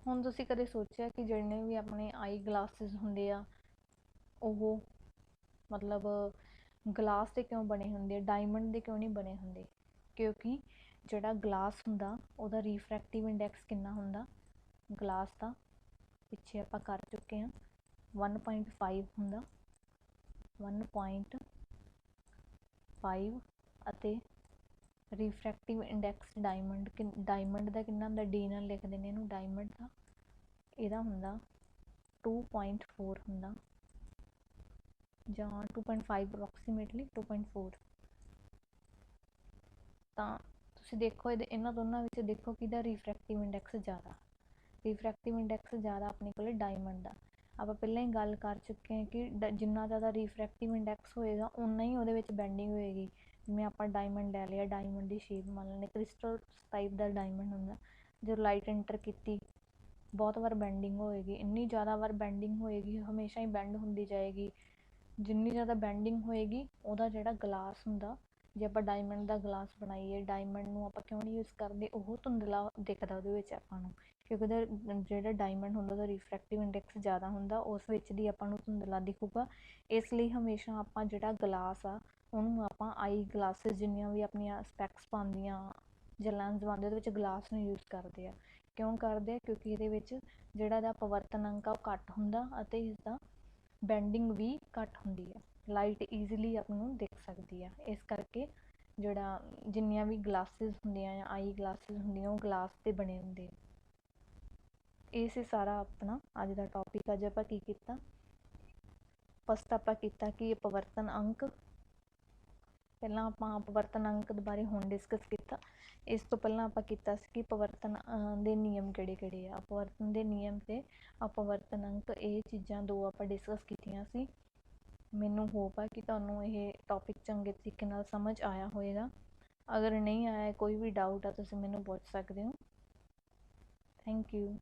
ਹੁਣ ਤੁਸੀਂ ਕਦੇ ਸੋਚਿਆ ਕਿ ਜਿਹੜੇ ਵੀ ਆਪਣੇ ਆਈ ਗਲਾਸਿਸ ਹੁੰਦੇ ਆ ਉਹ ਮਤਲਬ ਗਲਾਸ ਦੇ ਕਿਉਂ ਬਣੇ ਹੁੰਦੇ ਆ, ਡਾਇਮੰਡ ਦੇ ਕਿਉਂ ਨਹੀਂ ਬਣੇ ਹੁੰਦੇ? ਕਿਉਂਕਿ ਜਿਹੜਾ ਗਲਾਸ ਹੁੰਦਾ ਉਹਦਾ ਰਿਫਰੈਕਟਿਵ ਇੰਡੈਕਸ ਕਿੰਨਾ ਹੁੰਦਾ? ਗਲਾਸ ਦਾ ਪਿੱਛੇ ਆਪਾਂ ਕਰ ਚੁੱਕੇ ਹਾਂ 1.5 ਹੁੰਦਾ, 1.5 2.5 ਅਤੇ ਰਿਫਰੈਕਟਿਵ ਇੰਡੈਕਸ ਡਾਇਮੰਡ ਦਾ ਕਿੰਨਾ ਹੁੰਦਾ, ਡੀ ਨਾਲ ਲਿਖਦੇ ਨੇ ਇਹਨੂੰ, ਡਾਇਮੰਡ ਦਾ ਇਹਦਾ ਹੁੰਦਾ 2.4 ਹੁੰਦਾ, ਜਾਂ 2.5 ਅਪਰੋਕਸੀਮੇਟਲੀ 2.4। ਤਾਂ ਤੁਸੀਂ ਦੇਖੋ ਇਹਨਾਂ ਦੋਨਾਂ ਵਿੱਚ ਦੇਖੋ ਕਿਹਦਾ ਰਿਫਰੈਕਟਿਵ ਇੰਡੈਕਸ ਜ਼ਿਆਦਾ। ਰਿਫਰੈਕਟਿਵ ਇੰਡੈਕਸ ਜ਼ਿਆਦਾ ਆਪਣੇ ਕੋਲ ਡਾਇਮੰਡ ਦਾ। ਆਪਾਂ ਪਹਿਲਾਂ ਹੀ ਗੱਲ ਕਰ ਚੁੱਕੇ ਹਾਂ ਕਿ ਜਿੰਨਾ ਜ਼ਿਆਦਾ ਰਿਫਰੈਕਟਿਵ ਇੰਡੈਕਸ ਹੋਏਗਾ ਉਨਾ ਹੀ ਉਹਦੇ ਵਿੱਚ ਬੈਂਡਿੰਗ ਹੋਏਗੀ। ਜਿਵੇਂ ਆਪਾਂ ਡਾਇਮੰਡ ਲੈ ਲਿਆ, ਡਾਇਮੰਡ ਦੀ ਸ਼ੇਪ ਮੰਨ ਲੈਂਦੇ, ਕ੍ਰਿਸਟਲ ਟਾਈਪ ਦਾ ਡਾਇਮੰਡ ਹੁੰਦਾ, ਜਦੋਂ ਲਾਈਟ ਐਂਟਰ ਕੀਤੀ ਬਹੁਤ ਵਾਰ ਬੈਂਡਿੰਗ ਹੋਏਗੀ, ਇੰਨੀ ਜ਼ਿਆਦਾ ਵਾਰ ਬੈਂਡਿੰਗ ਹੋਏਗੀ, ਹਮੇਸ਼ਾ ਹੀ ਬੈਂਡ ਹੁੰਦੀ ਜਾਏਗੀ। ਜਿੰਨੀ ਜ਼ਿਆਦਾ ਬੈਂਡਿੰਗ ਹੋਏਗੀ ਉਹਦਾ ਜਿਹੜਾ ਗਲਾਸ ਹੁੰਦਾ, ਜੇ ਆਪਾਂ ਡਾਇਮੰਡ ਦਾ ਗਲਾਸ ਬਣਾਈਏ, ਡਾਇਮੰਡ ਨੂੰ ਆਪਾਂ ਕਿਉਂ ਨਹੀਂ ਯੂਜ਼ ਕਰਦੇ, ਉਹ ਧੁੰਦਲਾ ਦਿਖਦਾ ਉਹਦੇ ਵਿੱਚ ਆਪਾਂ ਨੂੰ, ਕਿਉਂਕਿ ਉਹਦਾ ਜਿਹੜਾ ਡਾਇਮੰਡ ਹੁੰਦਾ ਉਹਦਾ ਰਿਫਰੈਕਟਿਵ ਇੰਡੈਕਸ ਜ਼ਿਆਦਾ ਹੁੰਦਾ, ਉਸ ਵਿੱਚ ਦੀ ਆਪਾਂ ਨੂੰ ਧੁੰਦਲਾ ਦਿਖੂਗਾ। ਇਸ ਲਈ ਹਮੇਸ਼ਾ ਆਪਾਂ ਜਿਹੜਾ ਗਲਾਸ ਆ ਉਹਨੂੰ ਆਪਾਂ ਆਈ ਗਲਾਸਿਸ, ਜਿੰਨੀਆਂ ਵੀ ਆਪਣੀਆਂ ਸਪੈਕਸ ਪਾਉਂਦੀਆਂ ਜਾਂ ਲੈਂਸ ਪਾਉਂਦੇ, ਉਹਦੇ ਵਿੱਚ ਗਲਾਸ ਨੂੰ ਯੂਜ਼ ਕਰਦੇ ਆ। ਕਿਉਂ ਕਰਦੇ ਆ? ਕਿਉਂਕਿ ਇਹਦੇ ਵਿੱਚ ਜਿਹੜਾ ਇਹਦਾ ਪਵਰਤਨ ਅੰਕ ਆ ਉਹ ਘੱਟ ਹੁੰਦਾ ਅਤੇ ਇਸਦਾ ਬੈਂਡਿੰਗ ਵੀ ਘੱਟ ਹੁੰਦੀ ਹੈ, ਲਾਈਟ ਈਜ਼ੀਲੀ ਆਪਾਂ ਨੂੰ ਦਿਖ ਸਕਦੀ ਆ। ਇਸ ਕਰਕੇ ਜਿਹੜਾ ਜਿੰਨੀਆਂ ਵੀ ਗਲਾਸਿਸ ਹੁੰਦੀਆਂ ਜਾਂ ਆਈ ਗਲਾਸਿਸ ਹੁੰਦੀਆਂ ਉਹ ਗਲਾਸ 'ਤੇ ਬਣੇ ਹੁੰਦੇ ਆ। ਇਹ ਸੀ ਸਾਰਾ ਆਪਣਾ ਅੱਜ ਦਾ ਟੌਪਿਕ। ਅੱਜ ਆਪਾਂ ਕੀ ਕੀਤਾ, ਫਸਟ ਆਪਾਂ ਕੀਤਾ ਕਿ ਅਪਵਰਤਨ ਅੰਕ, ਪਹਿਲਾਂ ਆਪਾਂ ਅਪਵਰਤਨ ਅੰਕ ਦੇ ਬਾਰੇ ਹੁਣ ਡਿਸਕਸ ਕੀਤਾ। ਇਸ ਤੋਂ ਪਹਿਲਾਂ ਆਪਾਂ ਕੀਤਾ ਸੀ ਕਿ ਪਵਰਤਨ ਦੇ ਨਿਯਮ ਕਿਹੜੇ ਕਿਹੜੇ ਆ, ਅਪਵਰਤਨ ਦੇ ਨਿਯਮ ਅਤੇ ਅਪਵਰਤਨ ਅੰਕ, ਇਹ ਚੀਜ਼ਾਂ ਦੋ ਆਪਾਂ ਡਿਸਕਸ ਕੀਤੀਆਂ ਸੀ। ਮੈਨੂੰ ਹੋਪ ਆ ਕਿ ਤੁਹਾਨੂੰ ਇਹ ਟੌਪਿਕ ਚੰਗੇ ਤਰੀਕੇ ਨਾਲ ਸਮਝ ਆਇਆ ਹੋਏਗਾ। ਅਗਰ ਨਹੀਂ ਆਇਆ, ਕੋਈ ਵੀ ਡਾਊਟ ਆ, ਤੁਸੀਂ ਮੈਨੂੰ ਪੁੱਛ ਸਕਦੇ ਹੋ। Thank you.